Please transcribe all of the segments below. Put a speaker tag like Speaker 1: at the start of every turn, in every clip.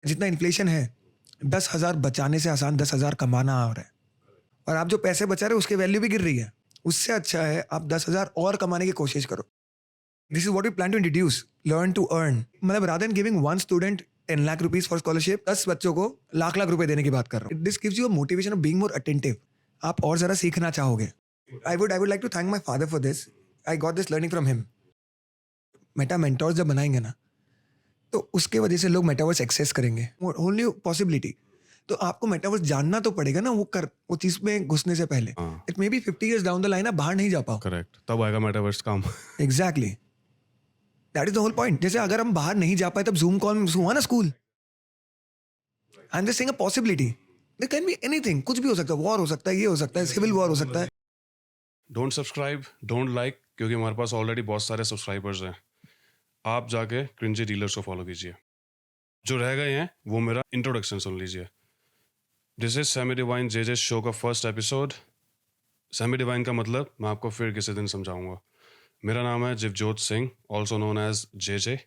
Speaker 1: जितना इन्फ्लेशन है, 10,000 बचाने से आसान 10,000 कमाना आ रहा है, और आप जो पैसे बचा रहे हो उसकी वैल्यू भी गिर रही है। उससे अच्छा है आप 10,000 और कमाने की कोशिश करो। This is what we plan to introduce, learn to earn. मतलब rather than giving one student 10 lakh rupees for scholarship, 10 बच्चों को लाख लाख रुपए देने की बात कर रहा हूँ। This gives you a motivation of being more attentive. आप और जरा सीखना चाहोगे। I would like to thank my father for this. I got this learning from him. Meta mentors जब बनाएंगे ना, तो उसके वजह से लोग मेटावर्स एक्सेस करेंगे, ओनली पॉसिबिलिटी। तो आपको मेटावर्स जानना तो पड़ेगा ना, वो चीज में घुसने से पहले।
Speaker 2: हाँ।
Speaker 1: It may be 50 years down the line आप बाहर नहीं जा पाओ।
Speaker 2: करेक्ट, तब आएगा मेटावर्स काम।
Speaker 1: Exactly, that is the whole point. जैसे अगर हम बाहर नहीं जा पाए तब जूम कॉल हुआ ना school. I am just saying a possibility. There can be anything, कुछ भी हो सकता है। वॉर हो सकता है, ये हो सकता है, सिविल वॉर हो सकता है।
Speaker 2: डोंट सब्सक्राइब, डोंट लाइक, क्योंकि हमारे पास ऑलरेडी बहुत सारे सब्सक्राइबर्स हैं। आप जाके क्रिंजी डीलर्स को फॉलो कीजिए। जो रह गए हैं वो मेरा इंट्रोडक्शन सुन लीजिए। This is semi divine J show का फर्स्ट एपिसोड। सेमी डिवाइन का मतलब मैं आपको फिर किसी दिन समझाऊंगा। मेरा नाम है Jivjot Singh, also known as J.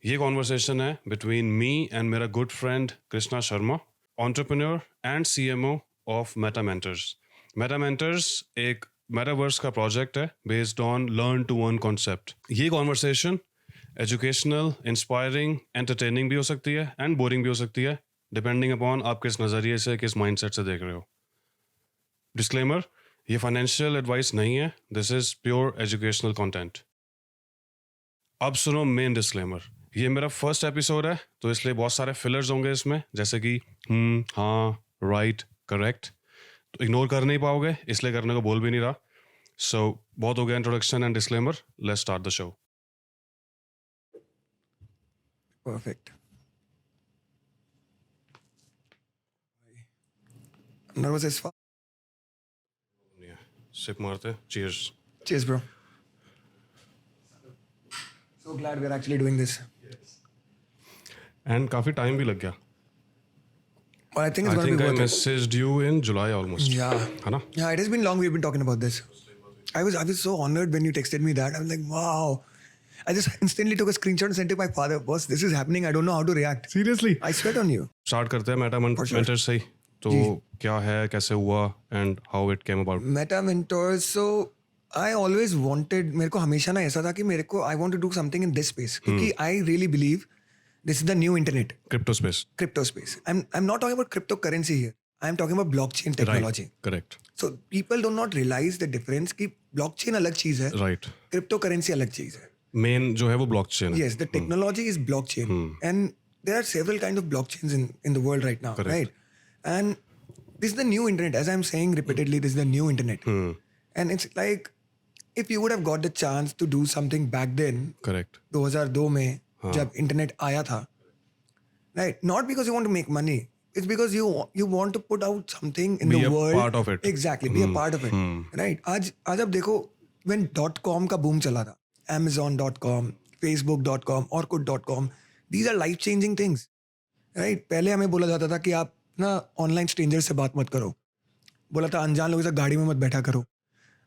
Speaker 2: ये कॉन्वर्सेशन है बिटवीन मी एंड मेरा good friend Krishna Sharma, entrepreneur and CMO of meta mentors. Meta mentors एक मेटावर्स का प्रोजेक्ट है based on learn to earn concept. ये कॉन्वर्सेशन एजुकेशनल, इंस्पायरिंग, एंटरटेनिंग भी हो सकती है एंड बोरिंग भी हो सकती है, डिपेंडिंग अपॉन आप किस नज़रिए से, किस माइंडसेट से देख रहे हो। डिस्क्लेमर, ये फाइनेंशियल एडवाइस नहीं है, this is pure educational content. अब सुनो मेन डिस्क्लेमर। ये मेरा फर्स्ट एपिसोड है तो इसलिए बहुत सारे फिलर्स होंगे इसमें, जैसे कि हाँ, राइट, करेक्ट, तो इग्नोर कर नहीं पाओगे, इसलिए करने को बोल भी नहीं रहा। सो बहुत हो गया introduction and disclaimer, let's start the show.
Speaker 1: Perfect. Nervous is fuck.
Speaker 2: Sip मारते, cheers.
Speaker 1: Cheers, bro. So glad we're actually doing this.
Speaker 2: And काफी टाइम भी लग गया।
Speaker 1: But I think it's
Speaker 2: I
Speaker 1: going to
Speaker 2: think
Speaker 1: be
Speaker 2: I
Speaker 1: worth it.
Speaker 2: Messaged you in July almost.
Speaker 1: Yeah.
Speaker 2: है ना?
Speaker 1: Yeah, it has been long we've been talking about this. I was so honored when you texted me that. I was like, wow. I just instantly took a screenshot and sent it to my father. Boss, this is happening. I don't know how to react.
Speaker 2: Seriously
Speaker 1: I sweat on you.
Speaker 2: Start करते हैं Meta
Speaker 1: For sure.
Speaker 2: Mentors से ही। तो क्या है, कैसे हुआ and how it came about?
Speaker 1: Meta mentors. So I always wanted, मेरे को हमेशा ना ऐसा था कि मेरे को I want to do something in this space. क्योंकि I really believe this is the new internet.
Speaker 2: Crypto space.
Speaker 1: Crypto space. I'm not talking about cryptocurrency here. I'm talking about blockchain technology.
Speaker 2: Correct,
Speaker 1: So people do not realize the difference कि blockchain अलग चीज है,
Speaker 2: right.
Speaker 1: cryptocurrency अलग चीज है.
Speaker 2: Main जो है वो ब्लॉकचेन है।
Speaker 1: Yes, the technology is blockchain, and there are several kinds of blockchains in the world right now,
Speaker 2: Correct.
Speaker 1: right? And this is the new internet. As I'm saying repeatedly, this is the new internet, and it's like if you would have got the chance to do something back then,
Speaker 2: correct,
Speaker 1: 2002 में जब internet आया था, right? Not because you want to make money. It's because you want to put out something in
Speaker 2: Be
Speaker 1: the
Speaker 2: a
Speaker 1: world.
Speaker 2: part of it.
Speaker 1: Exactly, be a part of it. Right? आज अब देखो, when .com का boom चला था, Amazon.com, Facebook.com, Orkut.com, these are life changing things. Right? पहले हमें बोला जाता था कि आप ना ऑनलाइन स्ट्रेंजर से बात मत करो, बोला था अनजान लोगों से गाड़ी में मत बैठा करो,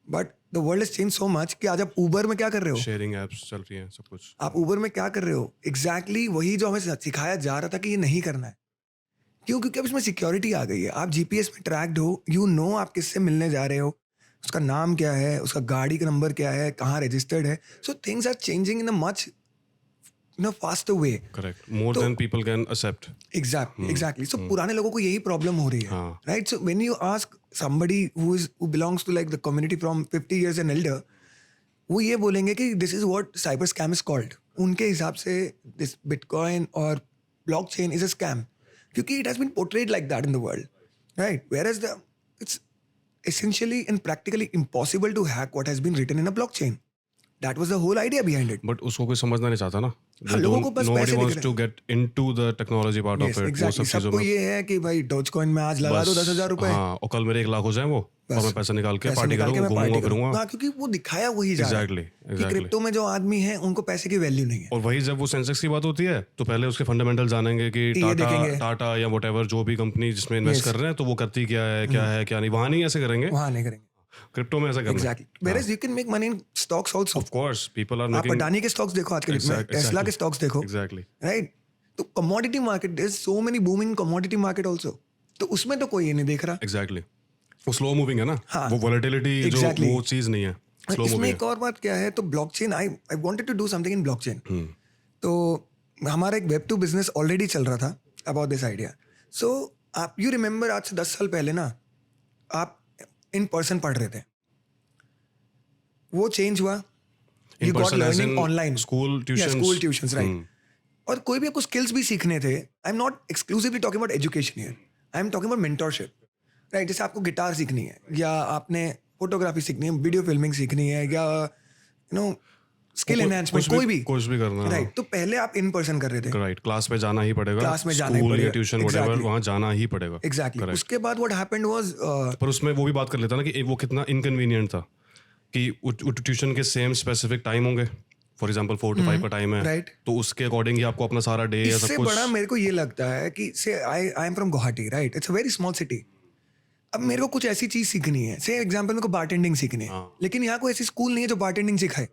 Speaker 1: but the world is change so much कि आज आप उबर में क्या कर रहे हो,
Speaker 2: शेयरिंग एप्स चल रही हैं, सब कुछ।
Speaker 1: आप उबर में क्या कर रहे हो, एग्जैक्टली वही जो हमें सिखाया जा रहा था कि ये नहीं करना है। क्यों? क्योंकि अब इसमें सिक्योरिटी आ गई है। आप जीपीएस में ट्रैक्ड हो, यू नो आप किससे मिलने जा रहे हो, उसका नाम क्या है, उसका गाड़ी का नंबर क्या है, कहाँ रजिस्टर्ड है। So things are changing in a much faster way.
Speaker 2: Correct, more than people can accept.
Speaker 1: Exactly. So पुराने लोगों को यही प्रॉब्लम हो रही है,
Speaker 2: हाँ.
Speaker 1: Right? So when you ask somebody who belongs to like the community from 50 years and elder, वो ये बोलेंगे कि this is what cyber scam is called. उनके हिसाब से दिस बिटकॉइन और ब्लॉकचेन इज अ स्कैम, क्योंकि it has been portrayed like that in the world, right? Whereas it's essentially and practically impossible to hack what has been written in a blockchain. That was the whole idea behind it.
Speaker 2: But उसको कोई समझना नहीं चाहता ना।
Speaker 1: हाँ, लोगों को बस पैसे दिख
Speaker 2: wants
Speaker 1: रहे
Speaker 2: to get into the technology part
Speaker 1: Yes,
Speaker 2: of it। वो
Speaker 1: exactly.
Speaker 2: सब चीजों
Speaker 1: सबको
Speaker 2: में
Speaker 1: ये है कि भाई डॉजकॉइन में आज लगा दो 10,000 रुपए,
Speaker 2: हाँ, और कल मेरे 1 लाख हो जाए वो, और मैं पैसा निकाल के
Speaker 1: पैसे
Speaker 2: पार्टी
Speaker 1: निकाल के
Speaker 2: करूंगा,
Speaker 1: मैं पार्टी
Speaker 2: घूमूंगा
Speaker 1: करूंगा।
Speaker 2: फिरूंगा।
Speaker 1: हाँ, क्योंकि वो दिखाया वही जा रहा है
Speaker 2: Exactly,
Speaker 1: कि क्रिप्टो में जो आदमी है उनको पैसे की वैल्यू नहीं है।
Speaker 2: और वही जब वो सेंसेक्स की बात होती है तो पहले उसके फंडामेंटल जानेंगे कि
Speaker 1: देखेंगे।
Speaker 2: टाटा या व्हाटएवर जो भी कंपनी जिसमें इन्वेस्ट कर रहे हैं तो वो करती क्या है, क्या नहीं। वहां नहीं ऐसे करेंगे,
Speaker 1: वहाँ नहीं करेंगे।
Speaker 2: क्रिप्टो में ऐसा करना है।
Speaker 1: Exactly. Whereas you can make money in stocks also.
Speaker 2: Of course, people are
Speaker 1: आप
Speaker 2: making
Speaker 1: अडानी के स्टॉक्स देखो आज के डेट में,
Speaker 2: Exactly.
Speaker 1: टेस्ला के स्टॉक्स देखो,
Speaker 2: exactly।
Speaker 1: राइट? तो commodity market, there is so many booming commodity market also, तो उसमें तो कोई ये नहीं देख रहा।
Speaker 2: एग्जैक्टली, वो स्लो मूविंग है ना,
Speaker 1: हाँ,
Speaker 2: वो वॉलेटिलिटी जो
Speaker 1: exactly.
Speaker 2: वो चीज नहीं है,
Speaker 1: और
Speaker 2: स्लो
Speaker 1: इसमें
Speaker 2: मूविंग
Speaker 1: एक और बात क्या है, तो blockchain, I wanted to do something in blockchain. तो हमारा एक वेब टू बिजनेस ऑलरेडी चल रहा था अबाउट दिस आइडिया। सो आप यू रिमेंबर आज से 10 साल पहले ना, आप इन पर्सन पढ़ रहे थे, वो चेंज हुआ, you got learning online,
Speaker 2: school tuition,
Speaker 1: school tuitions, right. और कोई भी आपको स्किल्स भी सीखने थे, आई am not exclusively talking about education here, I am talking about mentorship, right. जैसे आपको गिटार सीखनी है, या आपने फोटोग्राफी सीखनी है, वीडियो फिल्मिंग सीखनी है, या यू नो स्किल एनहांसमेंट, कोई भी
Speaker 2: कुछ भी करना,
Speaker 1: राइट। तो पहले आप इन पर्सन कर रहे थे,
Speaker 2: राइट, क्लास पे जाना ही पड़ेगा,
Speaker 1: क्लास में जाना ही
Speaker 2: स्कूल या
Speaker 1: पड़ेगा,
Speaker 2: ट्यूशन व्हाटएवर, वहां जाना ही पड़ेगा,
Speaker 1: एग्जैक्टली। उसके बाद व्हाट हैपेंड वाज,
Speaker 2: पर उसमें वो भी बात कर लेता ना कि वो कितना इनकन्वीनियंट था कि ट्यूशन के सेम स्पेसिफिक टाइम होंगे, फॉर एग्जांपल 4 to 5 का टाइम है,
Speaker 1: right.
Speaker 2: तो उसके अकॉर्डिंग ही आपको अपना सारा डे या सब
Speaker 1: इससे
Speaker 2: कुछ।
Speaker 1: बड़ा मेरे को ये लगता है कि से I am from Guwahati, right, it's a very small city. अब मेरे को कुछ ऐसी चीज सीखनी है, से एग्जांपल मेरे को बारटेंडिंग सीखनी है,
Speaker 2: हाँ।
Speaker 1: लेकिन यहाँ कोई ऐसी स्कूल नहीं है जो बारटेंडिंग सिखाए।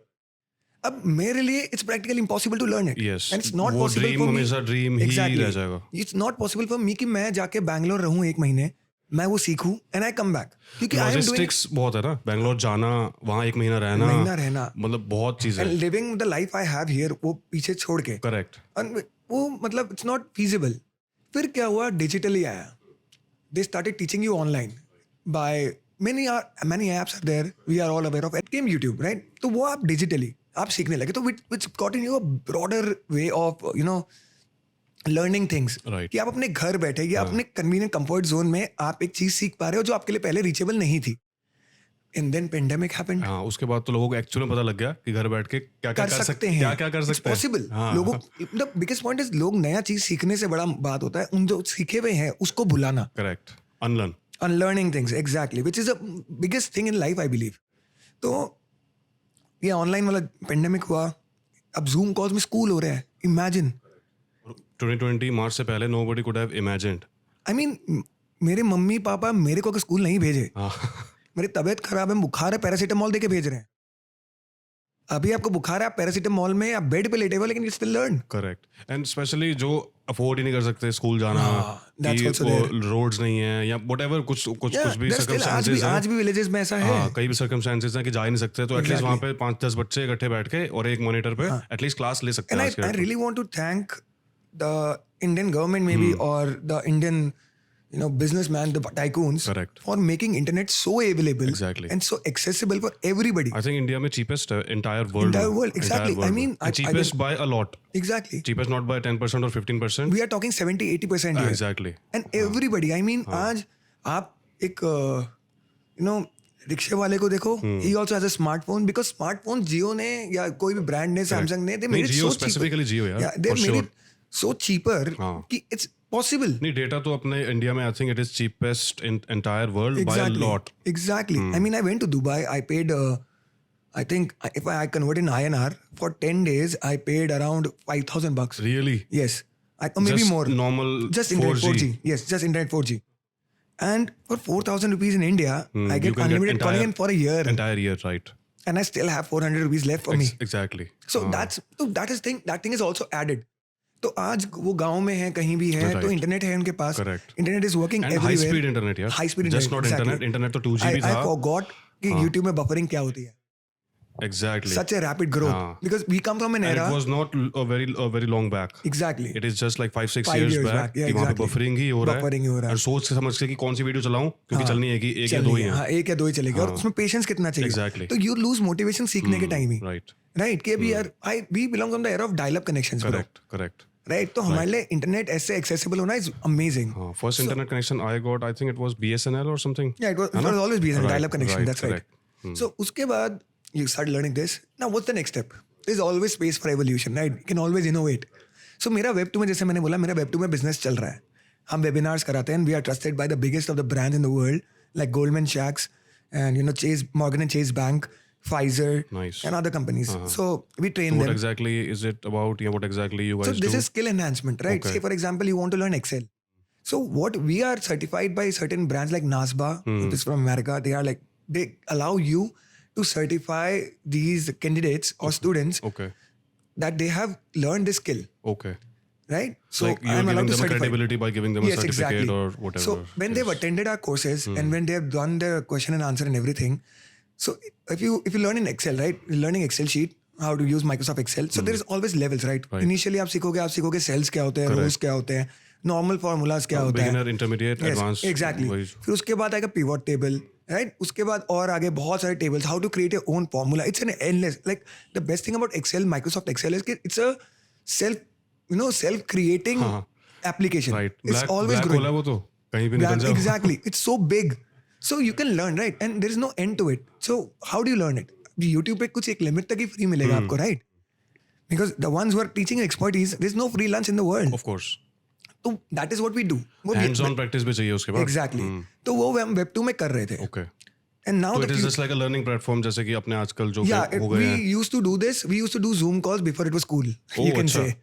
Speaker 1: अब मेरे लिए it's practically impossible to learn it,
Speaker 2: Yes.
Speaker 1: And it's not
Speaker 2: वो
Speaker 1: पॉसिबल
Speaker 2: dream
Speaker 1: फॉर मी,
Speaker 2: हमेशा dream ही रह जाएगा।
Speaker 1: It's not possible for me कि मैं जाके बैंगलोर रहूं 1 महीने, मैं वो सीखूं एंड आई कम बैक, क्योंकि आई एम डूइंग
Speaker 2: लॉजिस्टिक्स बहुत है ना, बैंगलोर जाना, वहां 1 महीना रहना, मतलब बहुत चीजें,
Speaker 1: and living the life I have here, वो पीछे छोड़ के,
Speaker 2: करेक्ट,
Speaker 1: वो मतलब इट्स नॉट फीजिबल। फिर क्या हुआ, डिजिटली आया, they started teaching you online by many apps are there, we are all aware of, it came YouTube, right? तो वो आप डिजिटली आप सीखने लगे, तो which got in you a broader way of you know learning things,
Speaker 2: Right.
Speaker 1: कि आप अपने घर बैठे या अपने convenient comfort zone में आप एक चीज सीख पा रहे हो जो आपके लिए पहले रीचेबल नहीं थी। And then pandemic happened.
Speaker 2: हाँ, उसके बाद तो लोगों को एक्चुअली पता लग गया कि घर बैठ के क्या
Speaker 1: कर सकते हैं,
Speaker 2: क्या कर सकते हैं,
Speaker 1: पॉसिबल।
Speaker 2: हाँ,
Speaker 1: लोगों, द बिगेस्ट पॉइंट इज, लोग नया चीज सीखने से बड़ा बात होता है उन जो सीखे हुए हैं उसको भुलाना,
Speaker 2: correct, unlearn,
Speaker 1: unlearning things, exactly, which is the biggest thing in life, I believe. तो ये ऑनलाइन वाला पेंडेमिक हुआ, अब जूम कॉल्स में स्कूल हो रहा है, इमेजिन।
Speaker 2: 2020 मार्च से पहले nobody could have imagined।
Speaker 1: I mean मेरे मम्मी पापा मेरे को अगर स्कूल नहीं भेजे,
Speaker 2: हाँ,
Speaker 1: मेरी तबीयत खराब है, बुखार है, पैरासीटामोल देके भेज रहे हैं। अभी आपको बुखार है, आप पैरासीटामोल में आप बेड पे लेटे हो, लेकिन you still learn.
Speaker 2: Correct, and specially जो अफोर्ड ही नहीं कर सकते स्कूल जाना,
Speaker 1: that's
Speaker 2: कि
Speaker 1: also
Speaker 2: वो
Speaker 1: there.
Speaker 2: रोड्स नहीं है या व्हाटएवर, कुछ भी सर्कमस्टेंसेस
Speaker 1: आज भी विलेजेस में ऐसा है।
Speaker 2: कई भी सर्कमस्टेंसेस हैं कि जा ही नहीं सकते, तो एटलीस्ट वहाँ पे 5-10 बच्चे इकट्ठे बैठ के और एक मॉनिटर पे एटलीस्ट क्लास ले सकते
Speaker 1: And
Speaker 2: हैं।
Speaker 1: I really want to thank the Indian government maybe or the Indian businessman, the tycoons,
Speaker 2: Correct.
Speaker 1: for making internet so available
Speaker 2: Exactly.
Speaker 1: and so accessible for everybody.
Speaker 2: I think India में cheapest है entire world
Speaker 1: Entire
Speaker 2: में,
Speaker 1: world, exactly.
Speaker 2: entire
Speaker 1: I
Speaker 2: world
Speaker 1: mean,
Speaker 2: में. And cheapest by a lot,
Speaker 1: Exactly.
Speaker 2: cheapest not by 10% or 15%.
Speaker 1: We are talking 70-80% here.
Speaker 2: Exactly.
Speaker 1: And everybody, I mean, आज आप एक रिक्शे वाले को देखो, he also has a smartphone, because smartphone जियो ने या कोई भी ब्रांड ने, सैमसंग ने, they made it
Speaker 2: Jio,
Speaker 1: so cheap.
Speaker 2: specifically Jio, यार,
Speaker 1: Yeah, they
Speaker 2: for
Speaker 1: made
Speaker 2: sure.
Speaker 1: it so cheaper
Speaker 2: हाँ.
Speaker 1: कि it's possible.
Speaker 2: नहीं, डेटा तो अपने इंडिया में I think it is cheapest in entire world by a lot.
Speaker 1: Exactly. I mean, I went to Dubai. I paid, I think, if I convert in INR, for 10 days, I paid around $5,000.
Speaker 2: Really?
Speaker 1: Yes. Or maybe
Speaker 2: Just
Speaker 1: more.
Speaker 2: normal
Speaker 1: Just internet
Speaker 2: 4G.
Speaker 1: 4G. Yes, just internet 4G. And for 4,000 rupees in India, I
Speaker 2: you
Speaker 1: get
Speaker 2: can
Speaker 1: unlimited calling in for a year.
Speaker 2: Entire year, right?
Speaker 1: And I still have 400 rupees left for me.
Speaker 2: Exactly.
Speaker 1: So that thing is also added. तो आज वो गांव में है, कहीं भी है, तो इंटरनेट है उनके पास, internet is working
Speaker 2: everywhere, high speed internet यार,
Speaker 1: high speed
Speaker 2: just not internet तो 2G भी था।
Speaker 1: आई फॉरगॉट कि YouTube में बफरिंग क्या होती है।
Speaker 2: Exactly.
Speaker 1: Such a rapid growth, because we come from an era.
Speaker 2: And it was not a very long back.
Speaker 1: Exactly.
Speaker 2: It is just like 5-6
Speaker 1: 5
Speaker 2: years
Speaker 1: years
Speaker 2: back.
Speaker 1: yeah,
Speaker 2: कि वहाँ पे
Speaker 1: exactly.
Speaker 2: Buffering ही हो रहा है और सोच के समझ के कि कौन सी वीडियो चलाऊं, क्योंकि चलनी है कि 1 या 2 ही है।
Speaker 1: हाँ, 1 या 2 ही चलेगी, और उसमें पेशेंस कितना चाहिए।
Speaker 2: Exactly.
Speaker 1: तो you lose motivation सीखने के टाइम ही।
Speaker 2: Right.
Speaker 1: कि अभी यार we belong from the era of dial-up connections.
Speaker 2: Correct.
Speaker 1: Right, तो हमारे लिए इंटरनेट ऐसे एक्सेसिबल होना is amazing.
Speaker 2: First internet connection I got, I think it was BSNL or something.
Speaker 1: Yeah, it was always BSNL, dial-up connection. That's right.
Speaker 2: correct.
Speaker 1: So उसके बाद you start learning this. Now what's the next step? There's always space for evolution, right? You can always innovate. So मेरा Web2 में, जैसे मैंने बोला, मेरा Web2 में business चल रहा है। हम वेबिनार्स कराते हैं, and we are trusted by the biggest of the brands in the world, like Goldman Sachs and Chase, Morgan and Chase Bank, Pfizer,
Speaker 2: Nice.
Speaker 1: and other companies. So we train
Speaker 2: What
Speaker 1: them.
Speaker 2: exactly is it about? Yeah, what exactly you guys
Speaker 1: So this
Speaker 2: do?
Speaker 1: is skill enhancement, right?
Speaker 2: Okay.
Speaker 1: Say for example, you want to learn Excel. So what we are certified by certain brands like NASBA, which is from America. They are like, they allow you to certify these candidates or students
Speaker 2: Okay.
Speaker 1: that they have learned this skill.
Speaker 2: Okay.
Speaker 1: right? So
Speaker 2: Like you're
Speaker 1: I'm allowed
Speaker 2: giving
Speaker 1: to
Speaker 2: them a
Speaker 1: certify.
Speaker 2: credibility by giving them a
Speaker 1: Yes,
Speaker 2: certificate
Speaker 1: exactly.
Speaker 2: or whatever.
Speaker 1: So when they've
Speaker 2: Yes.
Speaker 1: attended our courses and when they have done their question and answer and everything, so if you learn in Excel, right? You're learning Excel sheet, how to use Microsoft Excel. So there is always levels, right?
Speaker 2: Right.
Speaker 1: Initially आप सीखोगे cells क्या होते हैं, rows क्या होते हैं, normal formulas क्या होता है.
Speaker 2: Beginner, intermediate,
Speaker 1: Yes,
Speaker 2: advanced.
Speaker 1: exactly.
Speaker 2: वही-
Speaker 1: फिर उसके बाद आएगा pivot table, right? उसके बाद और आगे बहुत सारे tables, how to create your own formula. It's an endless. Like the best thing about Excel, Microsoft Excel is कि it's a self-creating application.
Speaker 2: Right.
Speaker 1: It's
Speaker 2: Black,
Speaker 1: always
Speaker 2: black
Speaker 1: growing.
Speaker 2: hole है वो तो कहीं भी निकल जाओ.
Speaker 1: Exactly. It's so big. So you can learn, right? And there is no end to it. So how do you learn it? YouTube पे कुछ एक लिमिट तक ही फ्री मिलेगा आपको, right? Because the ones who are teaching expertise, there is no free lunch in the world.
Speaker 2: Of course.
Speaker 1: तो that is what we do. वो
Speaker 2: Hands on practice भी चाहिए उसके बाद.
Speaker 1: Exactly. तो वो हम Web 2 में कर रहे थे.
Speaker 2: Okay.
Speaker 1: And now
Speaker 2: So
Speaker 1: the
Speaker 2: it is just like a learning platform जैसे कि अपने आजकल जो
Speaker 1: yeah,
Speaker 2: हो गए
Speaker 1: we
Speaker 2: हैं.
Speaker 1: used to do this. We used to do Zoom calls before it was cool.
Speaker 2: Oh,
Speaker 1: you can
Speaker 2: अच्छा.
Speaker 1: say.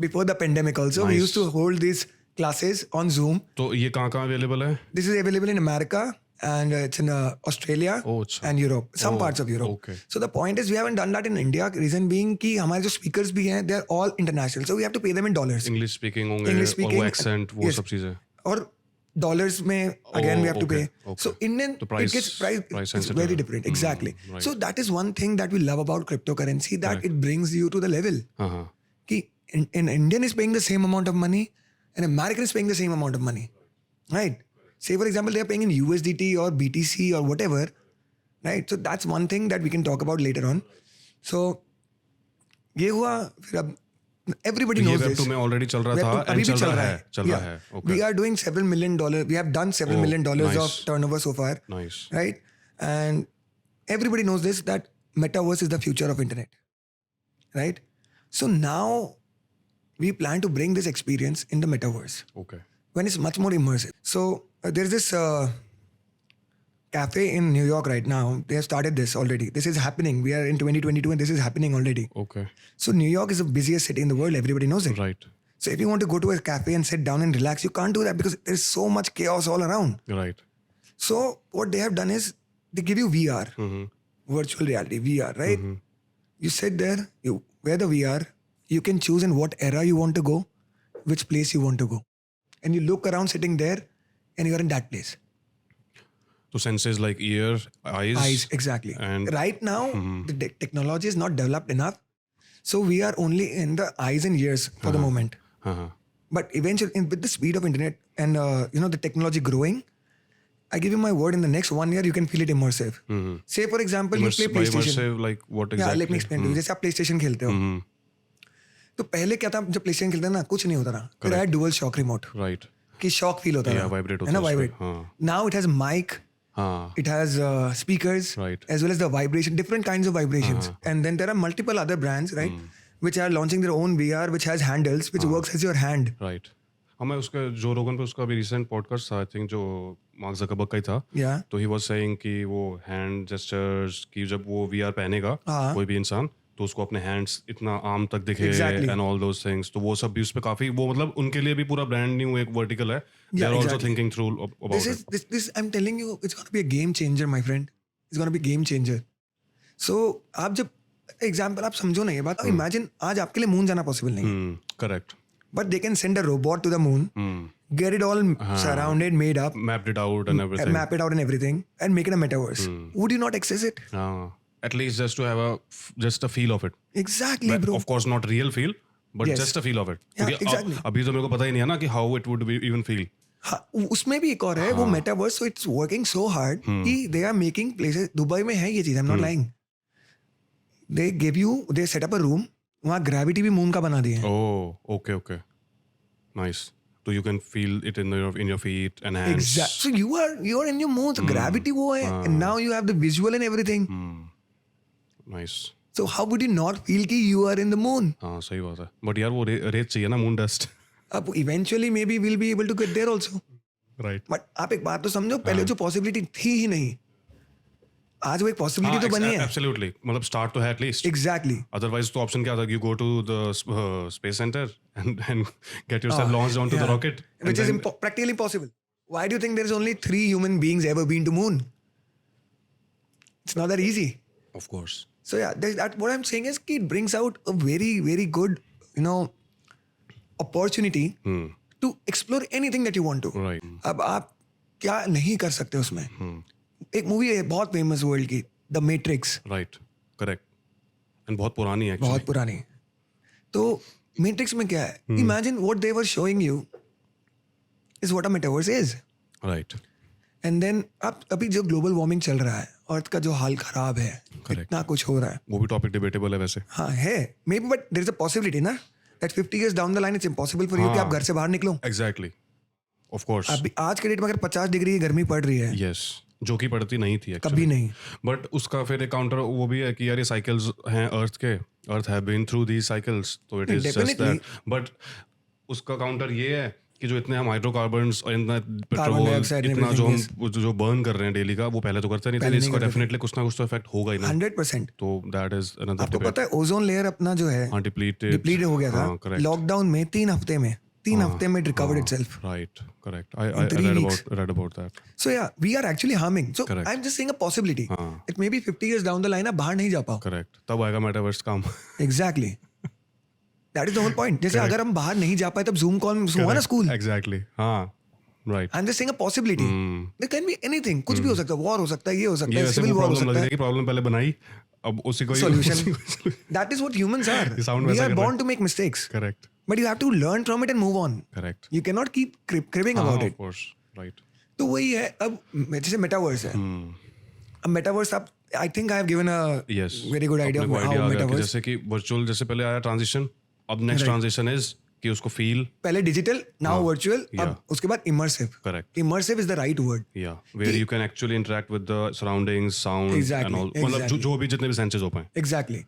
Speaker 1: Before the pandemic also, we
Speaker 2: Nice.
Speaker 1: used to hold these classes on Zoom.
Speaker 2: तो ये कहाँ available है?
Speaker 1: This is available in America and it's in Australia
Speaker 2: Oh, अच्छा.
Speaker 1: and Europe. Some
Speaker 2: Oh,
Speaker 1: parts of Europe.
Speaker 2: okay.
Speaker 1: So the point is we haven't done that in India. Reason being कि हमारे जो speakers भी हैं, they are all international. So we have to pay them in dollars.
Speaker 2: English speaking होंगे
Speaker 1: English
Speaker 2: और
Speaker 1: speaking,
Speaker 2: वो accent वो
Speaker 1: yes.
Speaker 2: सब चीजें.
Speaker 1: और dollars में again we have to
Speaker 2: okay,
Speaker 1: pay.
Speaker 2: okay.
Speaker 1: So Indian
Speaker 2: तो price-
Speaker 1: it gets price it's
Speaker 2: sensitive
Speaker 1: very
Speaker 2: है.
Speaker 1: different. Exactly.
Speaker 2: right.
Speaker 1: So that is one thing that we love about cryptocurrency that it brings you to the level.
Speaker 2: हाँ.
Speaker 1: कि an Indian is paying the same amount of money, an American is paying the same amount of money, right? Say for example they are paying in USDT or BTC or whatever, right? So that's one thing that we can talk about later on. So ये हुआ फिर अब everybody
Speaker 2: ये
Speaker 1: knows
Speaker 2: Web
Speaker 1: this.
Speaker 2: 2 में already चल रहा था
Speaker 1: अभी
Speaker 2: and
Speaker 1: भी चल रहा है.
Speaker 2: चल रहा है. Okay.
Speaker 1: We are doing $7 million. We have done $7
Speaker 2: Oh,
Speaker 1: million
Speaker 2: nice.
Speaker 1: of turnover so far,
Speaker 2: Nice.
Speaker 1: right? And everybody knows this that metaverse is the future of internet, right? So now we plan to bring this experience in the metaverse
Speaker 2: Okay.
Speaker 1: when it's much more immersive. So there's this cafe in New York right now. They have started this already. This is happening. We are in 2022 and this is happening already.
Speaker 2: Okay.
Speaker 1: So New York is the busiest city in the world. Everybody knows it.
Speaker 2: Right.
Speaker 1: So if you want to go to a cafe and sit down and relax, you can't do that because there's so much chaos all around.
Speaker 2: Right.
Speaker 1: So what they have done is they give you VR,
Speaker 2: Mm-hmm.
Speaker 1: virtual reality, VR, right? You sit there, you wear the VR, you can choose in what era you want to go, which place you want to go. And you look around sitting there and you are in that place.
Speaker 2: So senses like ear,
Speaker 1: Eyes, exactly.
Speaker 2: And
Speaker 1: right now, the technology is not developed enough. So we are only in the eyes and ears for the moment.
Speaker 2: हाँ.
Speaker 1: But eventually, with the speed of internet and the technology growing, I give you my word, in the next 1 year, you can feel it immersive. Say, for example, you play
Speaker 2: By
Speaker 1: PlayStation.
Speaker 2: immersive, like what
Speaker 1: Yeah,
Speaker 2: exactly?
Speaker 1: let me explain to you. जैसे आप PlayStation खेलते हो, तो पहले क्या था जब PlayStation खेलते ना कुछ नहीं होता था. फिर आया dual shock remote
Speaker 2: Right.
Speaker 1: कि shock feel होता
Speaker 2: Yeah,
Speaker 1: था.
Speaker 2: vibrate
Speaker 1: है ना,
Speaker 2: होता है
Speaker 1: vibrate.
Speaker 2: उसपे, हाँ.
Speaker 1: Now it has mic,
Speaker 2: हाँ.
Speaker 1: it has speakers,
Speaker 2: Right.
Speaker 1: as well as the vibration, different kinds of vibrations. And then there are multiple other brands, right, which are launching their own VR, which has handles, which works as your hand.
Speaker 2: Right. हाँ मैं उसका जो रोगन पे उसका भी recent podcast था I think जो मार्क ज़करबर्ग का ही था.
Speaker 1: Yeah.
Speaker 2: तो ही वाज सेइंग कि वो हैंड जेस्चर्स की जब वो वीआर पहनेगा
Speaker 1: हाँ.
Speaker 2: कोई भी इंसान तो उसको अपने हैंड्स इतना आर्म तक दिखे
Speaker 1: Exactly.
Speaker 2: And all those things. तो वो सब भी उस पे काफी वो मतलब उनके लिए भी पूरा ब्रांड न्यू एक वर्टिकल है. They are also
Speaker 1: exactly.
Speaker 2: Thinking through about
Speaker 1: This
Speaker 2: it.
Speaker 1: is this I'm telling you, it's going to be a game changer, my friend. It's going to be a game changer. So आप जब example आप समझो ना ये बात, imagine आज आपके लिए मून जाना पॉसिबल नहीं है,
Speaker 2: correct.
Speaker 1: but they can send a robot to the moon, get it all surrounded, made up,
Speaker 2: mapped it out and everything.
Speaker 1: map it out and everything, and make it a metaverse. Would you not access it?
Speaker 2: At least just to have just a feel of it.
Speaker 1: Exactly, bro.
Speaker 2: Of course not real feel but
Speaker 1: Yes.
Speaker 2: just a feel of it.
Speaker 1: Yeah,
Speaker 2: क्योंकि
Speaker 1: exactly.
Speaker 2: अभी तो मेरे को पता ही नहीं है ना कि how it would be even feel.
Speaker 1: हाँ, उसमें भी एक और है वो metaverse. So it's working so hard कि they are making places. Dubai में है ये चीज, I am not lying. They give you, they set up a room, वहाँ ग्रेविटी भी मून का बना दिए हैं.
Speaker 2: Oh, okay. Nice. So you can feel it in your feet and hands.
Speaker 1: Exactly. So you are in your moon. So gravity वो है, and now you have the visual and everything.
Speaker 2: Nice.
Speaker 1: So how would you not feel कि you are in the moon?
Speaker 2: हाँ सही बात है. But यार वो रेत चाहिए ना मून डस्ट.
Speaker 1: अब eventually maybe we'll be able to get there also.
Speaker 2: Right.
Speaker 1: But आप एक बात तो समझो, पहले जो possibility थी ही नहीं, आज वो एक possibility तो बनी है.
Speaker 2: Absolutely. मतलब start तो है at least.
Speaker 1: Exactly.
Speaker 2: Otherwise तो option क्या था? You go to the space center and get yourself launched onto the
Speaker 1: Yeah.
Speaker 2: rocket.
Speaker 1: Which
Speaker 2: and
Speaker 1: is
Speaker 2: then-
Speaker 1: practically impossible. Why do you think there is only 3 human beings ever been to moon? It's not that easy.
Speaker 2: Of course.
Speaker 1: So yeah, that what I'm saying is it brings out a very, very good, opportunity
Speaker 2: hmm
Speaker 1: to explore anything that you want to.
Speaker 2: Right
Speaker 1: अब आप क्या नहीं कर सकते उसमें. एक movie है बहुत फेमस वर्ल्ड की, the matrix,
Speaker 2: right correct and बहुत पुरानी है
Speaker 1: बहुत
Speaker 2: एक्चुअली
Speaker 1: पुरानी. तो मैट्रिक्स में क्या है, imagine what they were showing you is what a metaverse is.
Speaker 2: Right
Speaker 1: and then अब अभी जो ग्लोबल वार्मिंग चल रहा है, अर्थ का जो हाल खराब है,
Speaker 2: Correct.
Speaker 1: इतना कुछ हो रहा है.
Speaker 2: वो भी टॉपिक डिबेटेबल है वैसे
Speaker 1: हाँ है, maybe, but there is a possibility ना that 50 years down the line it's impossible for you कि आप घर से बाहर निकलो.
Speaker 2: एग्जैक्टली ऑफ कोर्स
Speaker 1: अभी आज के डेट में अगर 50 डिग्री गर्मी पड़ रही है,
Speaker 2: यस जो कि पड़ती नहीं थी
Speaker 1: कभी नहीं.
Speaker 2: बट उसका फिर एक काउंटर वो भी है कि यार ये साइकिल्स हैं अर्थ के, earth have been through these cycles, तो it is just
Speaker 1: Definitely.
Speaker 2: That. But उसका काउंटर ये है कि जो इतने हम हाइड्रोकार्बन्स और इतना
Speaker 1: Carbon dioxide
Speaker 2: पेट्रोल
Speaker 1: and
Speaker 2: इतना जो
Speaker 1: everything,
Speaker 2: हम जो बर्न कर रहे हैं डेली का, वो पहले तो करते नहीं
Speaker 1: पहले
Speaker 2: थे.
Speaker 1: नहीं
Speaker 2: इसका
Speaker 1: करते थे.
Speaker 2: डेफिनेटली कुछ ना कुछ तो इफेक्ट होगा ही ना.
Speaker 1: 100%.
Speaker 2: तो दैट इज अनदर
Speaker 1: आपको
Speaker 2: डिबेट.
Speaker 1: पता है ओजोन लेयर अपना जो है
Speaker 2: हाँ डिप्लीटेड
Speaker 1: डिप्लीट हो गया था
Speaker 2: करेक्ट
Speaker 1: लॉकडाउन में. 3 हफ्ते में 3 हफ्ते में recovered itself.
Speaker 2: Right correct I
Speaker 1: In 3 weeks.
Speaker 2: read about that.
Speaker 1: So yeah, we are actually harming. So
Speaker 2: Correct.
Speaker 1: I'm just saying a possibility.
Speaker 2: हाँ.
Speaker 1: It may be 50 years down the line आप बाहर नहीं जा पाओ.
Speaker 2: करेक्ट तब आएगा metaverse काम.
Speaker 1: Exactly. That is the whole point. जैसे अगर हम बाहर नहीं जा पाए तब जूम कॉल हुआ ना स्कूल.
Speaker 2: एग्जैक्टली हाँ right.
Speaker 1: I'm just saying a possibility. There can be anything. कुछ भी हो सकता है. वॉर हो सकता है, ये हो सकता
Speaker 2: ये
Speaker 1: है,
Speaker 2: वैसे
Speaker 1: सिविल वॉर हो
Speaker 2: प्रॉब्लम लग
Speaker 1: सकता
Speaker 2: रही है
Speaker 1: है.
Speaker 2: कि प्रॉब्लम पहले बनाई अब उसी को
Speaker 1: Solution. That is what humans are.
Speaker 2: ये sound
Speaker 1: We
Speaker 2: वैसा
Speaker 1: are
Speaker 2: कर रहा
Speaker 1: born to make mistakes.
Speaker 2: Correct
Speaker 1: But you have to learn from it and move on.
Speaker 2: Correct
Speaker 1: You cannot keep cribbing about
Speaker 2: of
Speaker 1: it.
Speaker 2: Course right.
Speaker 1: तो वही है. अब जैसे metaverse है. अब मेटावर्स आप आई think I have given a
Speaker 2: yes
Speaker 1: very good idea of how metaverse.
Speaker 2: जैसे कि वर्चुअल जैसे पहले आया ट्रांजिशन, अब नेक्स्ट ट्रांजिशन इज कि उसको फील
Speaker 1: पहले डिजिटल, नाउ वर्चुअल,
Speaker 2: Yeah.
Speaker 1: अब उसके बाद immersive.
Speaker 2: Correct
Speaker 1: immersive is the right word.
Speaker 2: या where you can actually interact with the surroundings sound and
Speaker 1: Exactly,
Speaker 2: all, मतलब
Speaker 1: exactly.
Speaker 2: जो भी जितने भी सेंसेस हो पाए.
Speaker 1: एग्जैक्टली.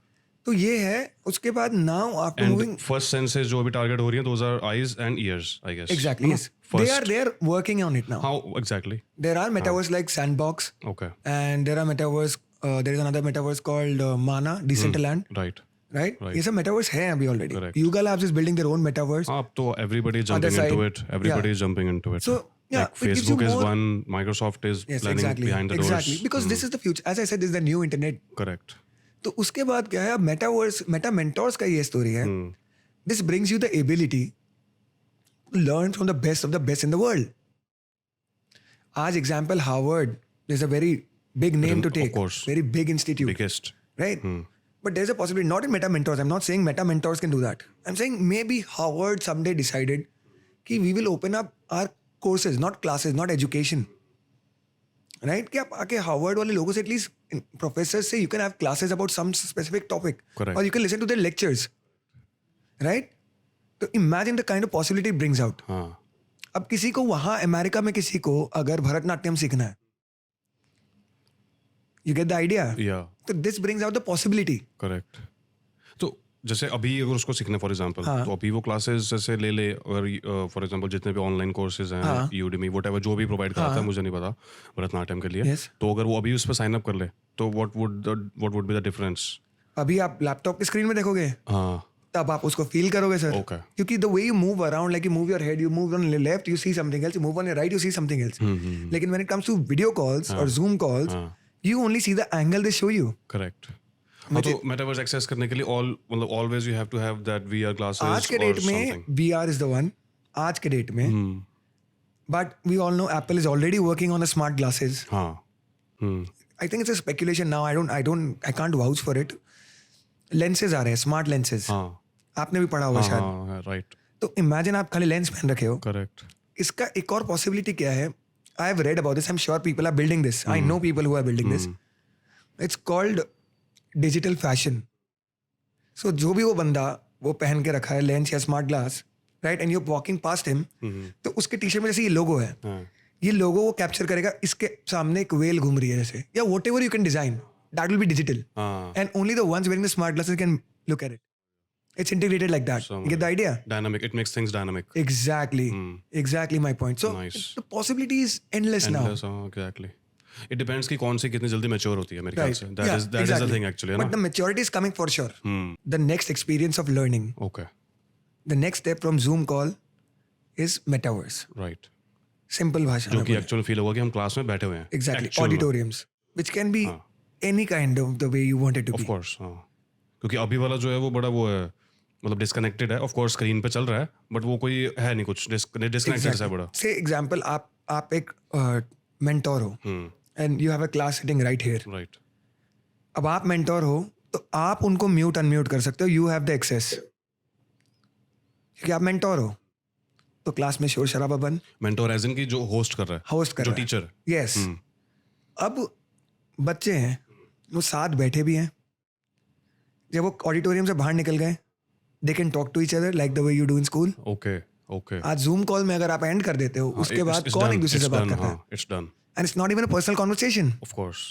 Speaker 1: तो ये है. उसके बाद now after moving.
Speaker 2: And first senses जो अभी टारगेट हो रही हैं those are eyes and ears I guess.
Speaker 1: Exactly, yes. They are working on it now.
Speaker 2: How exactly.
Speaker 1: There are metaverse like Sandbox,
Speaker 2: okay
Speaker 1: and there are metaverse. There is another metaverse called Mana, Decentraland,
Speaker 2: right.
Speaker 1: right?
Speaker 2: Right.
Speaker 1: ये सब metaverse है अभी already.
Speaker 2: Correct.
Speaker 1: Yuga Labs is building their own metaverse.
Speaker 2: अब तो everybody is
Speaker 1: Other
Speaker 2: jumping into
Speaker 1: side,
Speaker 2: it. Everybody is jumping into it.
Speaker 1: So, yeah,
Speaker 2: like
Speaker 1: it gives you
Speaker 2: Facebook is
Speaker 1: more-
Speaker 2: one, Microsoft is
Speaker 1: Yes,
Speaker 2: planning
Speaker 1: exactly.
Speaker 2: behind the
Speaker 1: Exactly.
Speaker 2: doors.
Speaker 1: Because this is the future. As I said, this is the new internet.
Speaker 2: Correct.
Speaker 1: तो उसके बाद क्या है, metaverse, Meta mentors का ये story है. This brings you the ability to learn from the best in the world. आज example Harvard is a very big name to
Speaker 2: Of
Speaker 1: tech,
Speaker 2: course.
Speaker 1: Very big institute,
Speaker 2: Biggest.
Speaker 1: right? But there's a possibility, not in meta mentors. I'm not saying meta mentors can do that. I'm saying maybe Harvard someday decided कि we will open up our courses, not classes, not education. Right? कि आप आके Harvard वाले लोगों से at least professor से you can have classes about some specific topic,
Speaker 2: Correct.
Speaker 1: और you can listen to their lectures. Right? तो imagine the kind of possibility brings out.
Speaker 2: हाँ
Speaker 1: अब किसी को वहां अमेरिका में किसी को अगर भरतनाट्यम सीखना है, यू गेट द आइडिया.
Speaker 2: या
Speaker 1: तो this brings out the possibility.
Speaker 2: Correct. तो जैसे अभी अगर उसको सीखना फॉर एग्जांपल,
Speaker 1: हाँ.
Speaker 2: तो अभी वो क्लासेस जैसे ले ले, अगर फॉर एग्जांपल जितने भी ऑनलाइन कोर्सेज हैं,
Speaker 1: हाँ.
Speaker 2: यूडेमी व्हाटएवर जो भी प्रोवाइड कराता है, मुझे नहीं पता भरतनाट्यम के लिए,
Speaker 1: Yes.
Speaker 2: तो अगर वो अभी उस पर साइन अप कर ले तो what would be the difference?
Speaker 1: अभी आप लैपटॉप की स्क्रीन में देखोगे
Speaker 2: हाँ
Speaker 1: तब आप उसको फील करोगे सर.
Speaker 2: Okay.
Speaker 1: क्योंकि the way you move around, like you move your head, you move on left you see something else, you move on your right you see something else. लेकिन when it comes to video calls और zoom calls,
Speaker 2: हाँ.
Speaker 1: You only see the angle they show you.
Speaker 2: Correct. हाँ, तो metaverse access करने के लिए मतलब always you have to have that VR glasses
Speaker 1: आज के डेट में VR इज द वन. आज के डेट में, but we all know Apple is already working on smart glasses.
Speaker 2: हाँ
Speaker 1: I think it's a speculation now. I can't vouch for it. Lenses आ रहे हैं, स्मार्ट लेंसेज.
Speaker 2: हाँ
Speaker 1: आपने भी पढ़ा होगा शायद.
Speaker 2: हाँ राइट.
Speaker 1: तो इमेजिन आप खाली लेंस पहन रखे हो.
Speaker 2: करेक्ट.
Speaker 1: इसका एक और पॉसिबिलिटी क्या है, I have read about this, I am sure people are building this, I know people who are building this. It's called digital fashion. So जो भी वो बंदा वो पहन के रखा है लेंस या smart glass, right, and you walking past him, तो उसके टी शर्ट में जैसे ये लोगो है,
Speaker 2: हाँ
Speaker 1: ये लोगो वो कैप्चर करेगा. इसके सामने एक वेल घूम रही है जैसे, या whatever you can design, that will be digital,
Speaker 2: हाँ.
Speaker 1: And only the ones wearing the smart glasses can look at it. It's integrated like that. You get the idea?
Speaker 2: Dynamic. It makes things dynamic.
Speaker 1: Exactly. Exactly my point. So
Speaker 2: Nice.
Speaker 1: the possibility is endless now.
Speaker 2: Endless, exactly. It depends कि कौन सी कितनी जल्दी mature होती है मेरे ख्याल
Speaker 1: Right.
Speaker 2: से.
Speaker 1: Yeah,
Speaker 2: That is the
Speaker 1: exactly.
Speaker 2: thing actually, है
Speaker 1: But
Speaker 2: ना?
Speaker 1: the maturity is coming for sure. The next experience of learning,
Speaker 2: Okay.
Speaker 1: the next step from Zoom call is metaverse.
Speaker 2: Right.
Speaker 1: Simple भाषा
Speaker 2: जो
Speaker 1: में
Speaker 2: कि
Speaker 1: बोले.
Speaker 2: Actual feel होगा कि हम क्लास में बैठे हुए हैं.
Speaker 1: Exactly.
Speaker 2: Actual में.
Speaker 1: Auditoriums, which can be any kind of the way you want it to
Speaker 2: Of
Speaker 1: be.
Speaker 2: course. हाँ. क्योंकि अभी वाला जो है वो बड़ा वो है मतलब डिस्कनेक्टेड है, ऑफ कोर्स स्क्रीन पे चल रहा है बट वो कोई है नहीं, कुछ डिस्कनेक्टेड सा बड़ा।
Speaker 1: से एग्जाम्पल, आप एक मेंटोर हो and you have a class sitting right here.
Speaker 2: Right.
Speaker 1: अब आप मेंटोर हो तो आप उनको म्यूट अनम्यूट कर सकते हो, यू हैव द एक्सेस, क्योंकि आप मेंटोर हो. तो क्लास में शोर शराबा बंद,
Speaker 2: मेंटोर एज इन की जो होस्ट कर रहा है,
Speaker 1: होस्ट कर
Speaker 2: जो
Speaker 1: रहा है.
Speaker 2: टीचर।
Speaker 1: यस. अब बच्चे हैं, वो साथ बैठे भी हैं, जब वो ऑडिटोरियम से बाहर निकल गए they can talk to each other like the way you do in school.
Speaker 2: Okay okay.
Speaker 1: आज जूम कॉल में अगर आप एंड कर देते हो, उसके बाद कौन एक दूसरे से बात करता है?
Speaker 2: It's done.
Speaker 1: And it's not even a personal conversation.
Speaker 2: Of course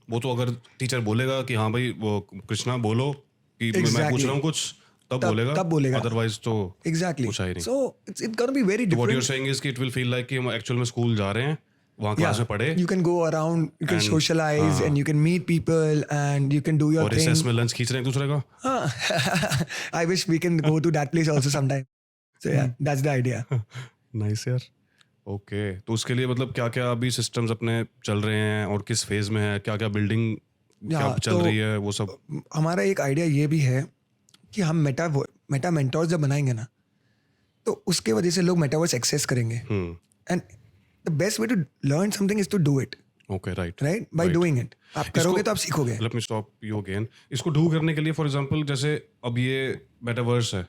Speaker 2: वो तो अगर टीचर बोलेगा कि हाँ भाई वो कृष्णा बोलो कि मैं
Speaker 1: Exactly.
Speaker 2: पूछ रहा हूँ कुछ, तब बोलेगा, अदरवाइज तो
Speaker 1: एग्जैक्टली.
Speaker 2: कुछ है ही नहीं।
Speaker 1: So it's gonna be very
Speaker 2: what you are
Speaker 1: different.
Speaker 2: Saying is कि इट विल फील लाइक कि हम एक्चुअल में स्कूल जा रहे हैं, वहाँ क्लास में पढ़े
Speaker 1: You can go around, you can
Speaker 2: And-
Speaker 1: socialize, and you can meet people, and you can do your
Speaker 2: और
Speaker 1: thing.
Speaker 2: रिसेस में लंच खींच रहे हैं एक दूसरे का।
Speaker 1: I wish we can go to that place also sometime. So yeah, that's the idea.
Speaker 2: Nice यार। Okay, तो उसके लिए मतलब क्या क्या अभी सिस्टम्स अपने चल रहे हैं और किस फेज में है, क्या क्या बिल्डिंग क्या
Speaker 1: Yeah,
Speaker 2: चल
Speaker 1: तो
Speaker 2: रही है वो सब?
Speaker 1: हमारा एक आइडिया ये भी है कि हम मेटा मेंटोर्स जब बनाएंगे ना, तो उसके वजह से लोग मेटावर्स एक्सेस करेंगे. And the best way to learn something is to do it,
Speaker 2: okay right.
Speaker 1: Right? By doing it. आप करोगे तो आप सीखोगे.
Speaker 2: Let me stop you again. इसको डू करने के लिए फॉर एग्जांपल जैसे अब ये मेटावर्स है,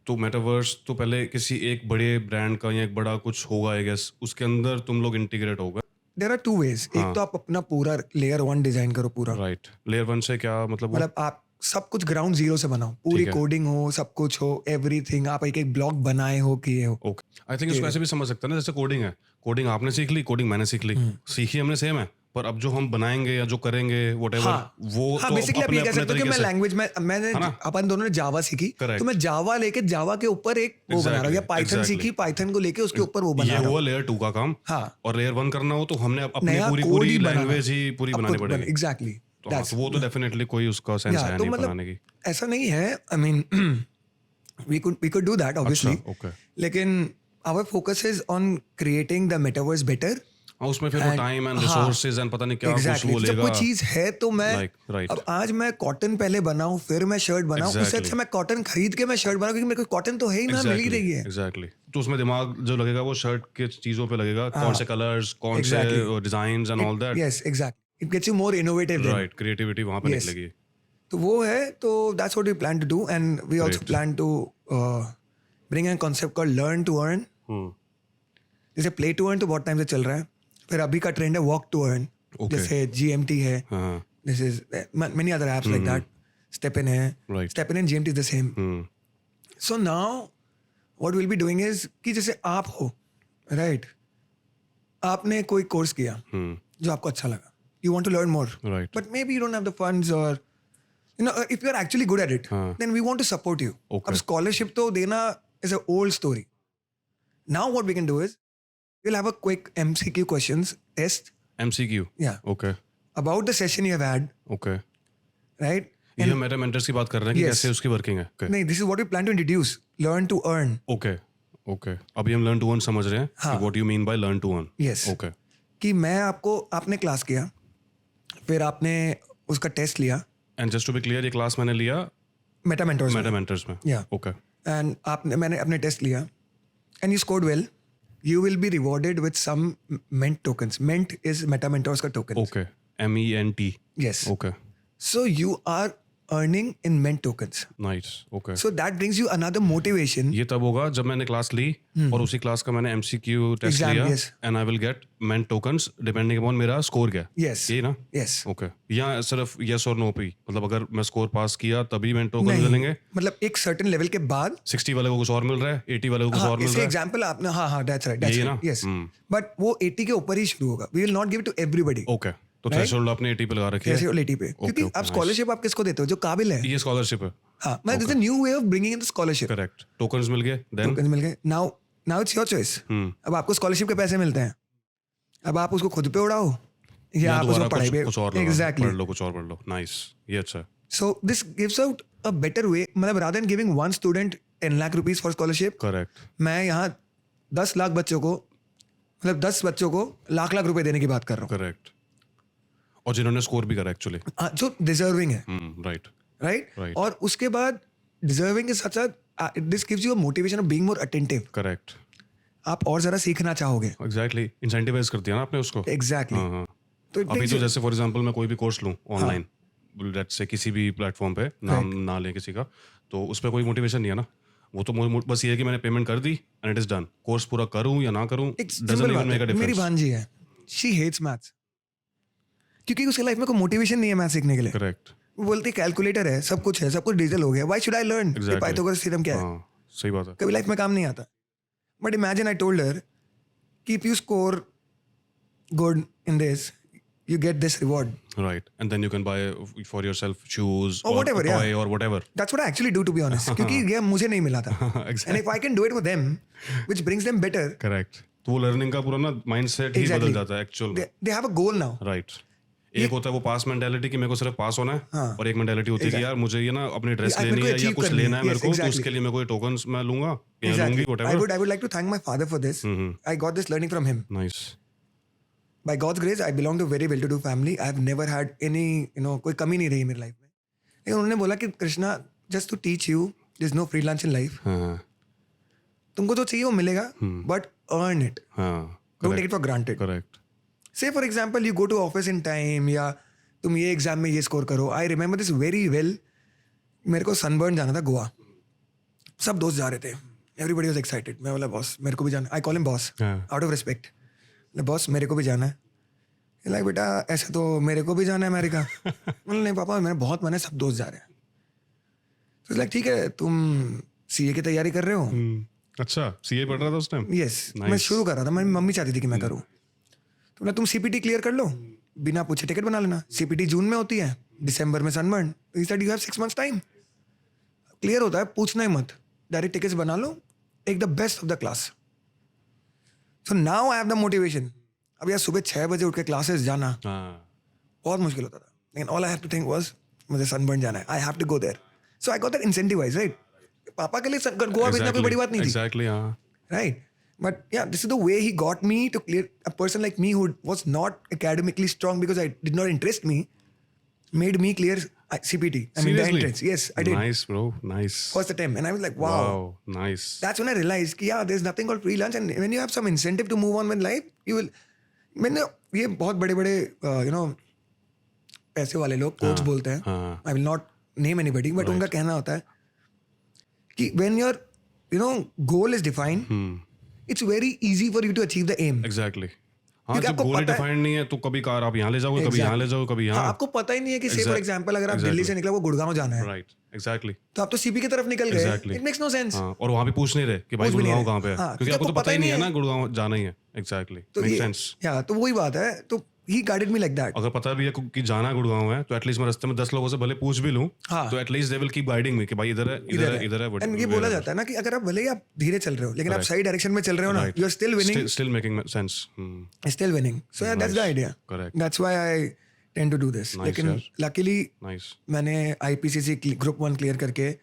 Speaker 2: तो मेटावर्स तो पहले किसी एक बड़े ब्रांड का या एक बड़ा कुछ होगा आई गेस, उसके अंदर तुम लोग इंटीग्रेट होगा।
Speaker 1: There are two ways. एक तो आप अपना पूरा लेयर 1 डिजाइन करो पूरा.
Speaker 2: राइट। लेयर 1 से क्या मतलब?
Speaker 1: मतलब आप सब कुछ ग्राउंड जीरो से बनाओ, पूरी
Speaker 2: ठीक है।
Speaker 1: कोडिंग हो, सब कुछ हो, एवरीथिंग. आप एक एक ब्लॉग बनाए हो, किए हो.
Speaker 2: ओके, आई थिंक इसको ऐसे भी समझ सकते हैं ना, जैसे कोडिंग है, कोडिंग आपने सीख ली, कोडिंग मैंने सीख ली, सीखी हमने सेम है, पर अब जो हम बनाएंगे या जो करेंगे व्हाटएवर वो
Speaker 1: हाँ,
Speaker 2: तो
Speaker 1: बेसिकली आप ये कह
Speaker 2: अपने
Speaker 1: सकते हो कि
Speaker 2: तरीके
Speaker 1: मैं
Speaker 2: से।
Speaker 1: लैंग्वेज में मैंने
Speaker 2: है ना?
Speaker 1: अपन दोनों ने जावा सीखी,
Speaker 2: Correct.
Speaker 1: तो मैं जावा लेके जावा के ऊपर एक वो बना रहा हूँ, या
Speaker 2: Exactly,
Speaker 1: पाइथन
Speaker 2: exactly.
Speaker 1: सीखी, पाइथन को लेके उसके ऊपर वो बना
Speaker 2: ये
Speaker 1: रहा
Speaker 2: हुआ
Speaker 1: हूँ.
Speaker 2: लेयर 2 का काम।
Speaker 1: हाँ.
Speaker 2: और लेयर 1 करना हो तो हमने अपनी
Speaker 1: नया
Speaker 2: पूरी
Speaker 1: code
Speaker 2: पूरी
Speaker 1: ही बनाना.
Speaker 2: लैंग्वेज ही पूरी बनानी पड़ेगी।
Speaker 1: एग्जैक्टली.
Speaker 2: तो हाँ, तो वो तो डेफिनेटली कोई उसका सेंस है
Speaker 1: तो
Speaker 2: नहीं
Speaker 1: मतलब
Speaker 2: बनाने की।
Speaker 1: ऐसा नहीं है. I mean we could do that obviously.
Speaker 2: अच्छा, ओके।
Speaker 1: लेकिन our focus is on creating the metaverse better.
Speaker 2: हाँ, उसमें फिर वो टाइम एंड
Speaker 1: हाँ,
Speaker 2: रिसोर्सेज एंड पता नहीं क्या कुछ
Speaker 1: Exactly.
Speaker 2: वो
Speaker 1: जब
Speaker 2: लेगा।
Speaker 1: कोई चीज है तो मैं
Speaker 2: Right.
Speaker 1: अब आज मैं कॉटन पहले बनाऊं फिर मैं शर्ट बनाऊं, उससे
Speaker 2: Exactly.
Speaker 1: अच्छा मैं कॉटन खरीद के मैं शर्ट बनाऊं, क्योंकि मेरे को कॉटन तो है ही ना, मिल ही रही है.
Speaker 2: एग्जैक्टली। तो उसमें दिमाग जो लगेगा वो शर्ट के चीजों पे लगेगा, कौन से कलर्स, कौन से
Speaker 1: Exactly.
Speaker 2: Designs and all that.
Speaker 1: Yes, exactly. It gets you more innovative then.
Speaker 2: Right, creativity वहां पे
Speaker 1: Yes.
Speaker 2: निकलेगी।
Speaker 1: तो वो है, तो that's what we plan to do, and we also
Speaker 2: Great.
Speaker 1: plan to bring a concept called learn to earn. जैसे play to earn तो बहुत टाइम से चल रहा है, फिर अभी का ट्रेंड है walk to earn.
Speaker 2: Okay.
Speaker 1: जैसे GMT है,
Speaker 2: हाँ,
Speaker 1: this is many other apps like that. Stepin है,
Speaker 2: Right.
Speaker 1: Stepin and GMT is the same. So now what we'll be doing is कि जैसे आप हो, right? आपने कोई कोर्स किया जो आपको अच्छा लगा, you want to learn more,
Speaker 2: Right.
Speaker 1: but maybe you don't have the funds, or if you're actually good at it, then we want to support you.
Speaker 2: Okay.
Speaker 1: अब scholarship तो देना is an old story. Now what we can do is we'll have a quick MCQ questions test.
Speaker 2: MCQ।
Speaker 1: Yeah.
Speaker 2: Okay
Speaker 1: About the session you have had,
Speaker 2: okay.
Speaker 1: right?
Speaker 2: ये Meta mentors की बात कर रहे हैं कि
Speaker 1: Yes.
Speaker 2: कैसे उसकी working है। ओके
Speaker 1: नहीं, this is what we plan to introduce. Learn to earn.
Speaker 2: Okay okay. अभी हम लर्न टू अर्न समझ रहे हैं कि what you mean by learn to earn.
Speaker 1: Yes.
Speaker 2: Okay
Speaker 1: कि मैं आपने क्लास किया, फिर आपने उसका टेस्ट लिया
Speaker 2: and just to be clear, ये क्लास मैंने लिया
Speaker 1: मेटा मेंटोर्स
Speaker 2: मेटा मेंटर्स में।
Speaker 1: Yeah.
Speaker 2: ओके
Speaker 1: एंड मैंने अपने टेस्ट लिया and you scored well, you will be rewarded with some MENT tokens. MENT is meta mentors का token.
Speaker 2: Okay, MENT।
Speaker 1: Yes.
Speaker 2: Okay
Speaker 1: so you are earning in MENT tokens.
Speaker 2: Nice. Okay,
Speaker 1: so that brings you another motivation.
Speaker 2: ये तब होगा जब मैंने class ली और उसी class का मैंने MCQ टेस्ट
Speaker 1: Exam,
Speaker 2: लिया
Speaker 1: yes.
Speaker 2: And I will get meant tokens depending upon मेरा स्कोर क्या है।
Speaker 1: यस.
Speaker 2: यही ना?
Speaker 1: यस.
Speaker 2: ओके, या सिर्फ यस और नो पे ही? मतलब अगर मैं स्कोर पास किया तभी मेंट टोकन
Speaker 1: नहीं,
Speaker 2: मिलेंगे?
Speaker 1: मतलब एक सर्टेन लेवल के बाद
Speaker 2: 60 वाले को कुछ और मिल रहा है, 80 वाले को कुछ और मिल
Speaker 1: इसके
Speaker 2: रहा है।
Speaker 1: एग्जांपल आपने हाँ दैट्स राइट,
Speaker 2: यही ना?
Speaker 1: यस. बट वो 80 के ऊपर ही शुरू होगा. We will not give to everybody.
Speaker 2: Okay, तो थ्रेशोल्ड आपने 80 पे लगा रखी
Speaker 1: कैसे
Speaker 2: है।
Speaker 1: 80 पे, क्योंकि
Speaker 2: okay,
Speaker 1: आप
Speaker 2: nice.
Speaker 1: स्कॉलरशिप आप किसको देते हो? जो काबिल है.
Speaker 2: ये स्कॉलरशिप है।
Speaker 1: हाँ, मतलब this is a new way of bringing in the scholarship.
Speaker 2: Correct, tokens मिल गए, देन
Speaker 1: टोकन मिल गए. Now it's your choice. अब आपको स्कॉलरशिप के पैसे मिलते हैं, अब आप उसको खुद पे उड़ाओ या आप उसको पढ़ाई पे.
Speaker 2: कुछ और लगा लो,
Speaker 1: एग्जैक्टली.
Speaker 2: पढ़ लो, कुछ और पढ़ लो। नाइस, ये अच्छा है।
Speaker 1: So this gives out a better way. मतलब rather than giving one student 10 lakh rupees for scholarship,
Speaker 2: correct,
Speaker 1: मैं यहाँ 10 लाख बच्चों को, मतलब 10 बच्चों को लाख रुपए देने की बात कर रहा हूँ.
Speaker 2: करेक्ट। और जिन्होंने स्कोर भी करा एक्चुअली।
Speaker 1: जो डिजर्विंग है,
Speaker 2: राइट
Speaker 1: राइट.
Speaker 2: Right.
Speaker 1: और उसके बाद deserving is such a this gives you a motivation of being more attentive.
Speaker 2: Correct.
Speaker 1: आप और ज़रा सीखना चाहोगे.
Speaker 2: एग्जैक्टली, इंसेंटिवाइज कर दिया ना आपने उसको.
Speaker 1: एग्जैक्टली.
Speaker 2: हाँ हाँ.
Speaker 1: तो it
Speaker 2: अभी
Speaker 1: makes
Speaker 2: तो
Speaker 1: you-
Speaker 2: जैसे फॉर एग्जांपल मैं कोई भी कोर्स लूँ ऑनलाइन, लेट्स से किसी भी प्लेटफॉर्म पे, नाम ना लें किसी का, तो उस पर कोई मोटिवेशन नहीं है ना. वो तो बस ये है कि मैंने पेमेंट कर दी and it is done. Course पूरा करूँ या ना करूँ,
Speaker 1: एक
Speaker 2: डजंट
Speaker 1: सिंपल
Speaker 2: इवन
Speaker 1: बात
Speaker 2: मेक अ
Speaker 1: है. मेरी
Speaker 2: डिफरेंस.
Speaker 1: भांजी है, शी हेट्स मैथ्स, क्योंकि उसके लाइफ में कोई मोटिवेशन नहीं है मैथ सीखने के लिए.
Speaker 2: करेक्ट.
Speaker 1: वो बोलती है कैलकुलेटर है, सब कुछ है, सब कुछ डिजिटल हो गया, why should I learn
Speaker 2: Exactly.
Speaker 1: Pythagoras theorem क्या है.
Speaker 2: हाँ, सही बात है.
Speaker 1: कभी लाइफ में काम नहीं आता. But imagine I told her कि if you score good in this you get this reward.
Speaker 2: Right. And then you can buy for yourself shoes
Speaker 1: Or
Speaker 2: or
Speaker 1: whatever,
Speaker 2: a toy
Speaker 1: yeah.
Speaker 2: or whatever.
Speaker 1: That's what I actually do, to be honest. क्योंकि ये मुझे नहीं मिला था.
Speaker 2: Exactly.
Speaker 1: And if I can do it for them, which brings them better,
Speaker 2: Correct. तो वो learning का पूरा ना माइंडसेट ही
Speaker 1: Exactly.
Speaker 2: बदल जाता है एक्चुअल में.
Speaker 1: they have a goal now.
Speaker 2: Right. एक होता है वो पास मेंटालिटी कि मेरे को सिर्फ पास होना है,
Speaker 1: हाँ.
Speaker 2: और एक मेंटालिटी होती है कि यार मुझे ये ना अपनी ड्रेस
Speaker 1: मेरे
Speaker 2: लेनी
Speaker 1: को
Speaker 2: है या
Speaker 1: achieve
Speaker 2: कुछ
Speaker 1: करनी है.
Speaker 2: लेना है मेरे
Speaker 1: Yes,
Speaker 2: को, तो
Speaker 1: exactly.
Speaker 2: उसके लिए मैं कोई टोकन्स मैं लूंगा या
Speaker 1: Exactly.
Speaker 2: लूंगी,
Speaker 1: I
Speaker 2: whatever.
Speaker 1: would like to thank my father for this. I got this learning from him.
Speaker 2: Nice.
Speaker 1: By God's grace, I belong to a very well-to-do family. I have never had any, कोई कमी नहीं रही मेरी life में. लेकिन उन्होंने बोला कि Krishna, just to teach you, there's no free lunch in life.
Speaker 2: हाँ
Speaker 1: तुमको जो चाहिए वो मिलेगा, but earn it.
Speaker 2: हाँ.
Speaker 1: Don't take it for granted.
Speaker 2: Correct.
Speaker 1: Say for example, you go to office in time, या तुम ये एग्जाम में ये स्कोर करो. I remember this very well. मेरे को सनबर्न जाना था गोवा. सब दोस्त जा रहे थे. Everybody was excited. मैं बोला बॉस मेरे को भी जाना. I call him boss. Out of respect. Boss मेरे को भी जाना है. लाइक बेटा ऐसे तो मेरे को भी जाना है अमेरिका. बोला नहीं पापा मेरा बहुत मन है, सब दोस्त जा रहे हैं. तो लाइक ठीक है, तुम सीए की तैयारी कर रहे हो.
Speaker 2: अच्छा, सीए पढ़ रहा था उस टाइम.
Speaker 1: Yes,
Speaker 2: Nice.
Speaker 1: मैं शुरू कर रहा था. मेरी मम्मी चाहती थी कि मैं करूँ. तो बोला तुम सीपीटी क्लियर कर लो, बिना पूछे टिकट बना लेना. सीपीटी जून में होती है, दिसंबर में सनबर्न. तो you have 6 months time. Clear होता है, पूछना ही मत, डायरेक्ट टिकट्स बना लो, take the best of the class. So now I have the motivation. अब यार सुबह 6 बजे उठ के क्लासेस जाना
Speaker 2: हाँ.
Speaker 1: बहुत मुश्किल होता था. लेकिन all I have to think was मुझे सनबर्न जाना है, I have to go there. So I got that incentivize, right. पापा के लिए गोवा भेजना कोई बड़ी बात नहीं थी,
Speaker 2: एग्जैक्टली. हाँ.
Speaker 1: right? But yeah, this is the way he got me to clear. A person like me who was not academically strong because I did not interest me, made me clear CPT. I mean the
Speaker 2: Seriously?
Speaker 1: entrance. Yes, I did.
Speaker 2: Nice, bro. Nice.
Speaker 1: First attempt, and I was like, wow.
Speaker 2: Wow. Nice.
Speaker 1: That's when I realized कि yeah, there's nothing called free lunch, and when you have some incentive to move on with life, you will. मैंने ये बहुत बड़े-बड़े पैसे वाले लोग coach बोलते हैं.
Speaker 2: हाँ.
Speaker 1: I will not name anybody, but उनका कहना होता है कि when your goal is defined, it's very easy for you to achieve the aim.
Speaker 2: Exactly. हाँ,
Speaker 1: क्योंकि
Speaker 2: जब
Speaker 1: आपको
Speaker 2: गोल
Speaker 1: पता है-
Speaker 2: डिफाइंड नहीं है तो कभी कार आप यहाँ ले जाओगे, कभी यहाँ ले जाओगे, कभी
Speaker 1: हाँ,
Speaker 2: यहाँ.
Speaker 1: आपको पता ही नहीं है कि से फॉर
Speaker 2: Exact-
Speaker 1: एग्जांपल अगर आप
Speaker 2: exactly.
Speaker 1: दिल्ली से निकला वो गुड़गांव जाना है,
Speaker 2: राइट. एग्जैक्टली.
Speaker 1: तो आप तो सीपी की तरफ निकल गए.
Speaker 2: Exactly.
Speaker 1: It makes no sense.
Speaker 2: हाँ, और वहाँ भी पूछ नहीं रहे कि भाई
Speaker 1: पूछ भी नहीं
Speaker 2: गुड़गांव
Speaker 1: रहे.
Speaker 2: कहाँ पे है,
Speaker 1: हाँ,
Speaker 2: क्योंकि आपको तो पता ही नहीं है ना गुड़गांव जाना ही है. एग्जैक्टली.
Speaker 1: तो
Speaker 2: मेक
Speaker 1: ये
Speaker 2: सेंस.
Speaker 1: या तो वही बात है. तो ही गाइडेड मी लाइक दैट.
Speaker 2: अगर पता भी है कि जाना गुड़गांव है तो एटलीस्ट मैं रास्ते में 10 लोगों से भले पूछ भी लूं,
Speaker 1: हाँ.
Speaker 2: तो at least they will keep guiding मी कि भाई इधर है, इधर है, इधर है.
Speaker 1: एंड ये बोला जाता है ना कि अगर आप भले ही आप धीरे चल रहे हो लेकिन आप सही डायरेक्शन में चल रहे हो ना, you are still winning.
Speaker 2: Still making sense.
Speaker 1: Still winning. So yeah that's the idea.
Speaker 2: Correct.
Speaker 1: That's why I tend to do this.
Speaker 2: Nice,
Speaker 1: लेकिन
Speaker 2: यार.
Speaker 1: Luckily
Speaker 2: nice.
Speaker 1: मैंने आईपीसीसी ग्रुप 1 क्लियर करके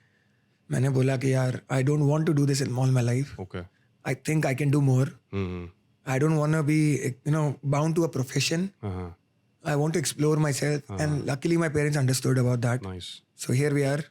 Speaker 1: मैंने बोला कि यार I don't want to do this in all my life.
Speaker 2: Okay.
Speaker 1: I think I can do more. I don't want to be, bound to a profession. I want to explore myself, and luckily my parents understood about that.
Speaker 2: Nice.
Speaker 1: So here we are.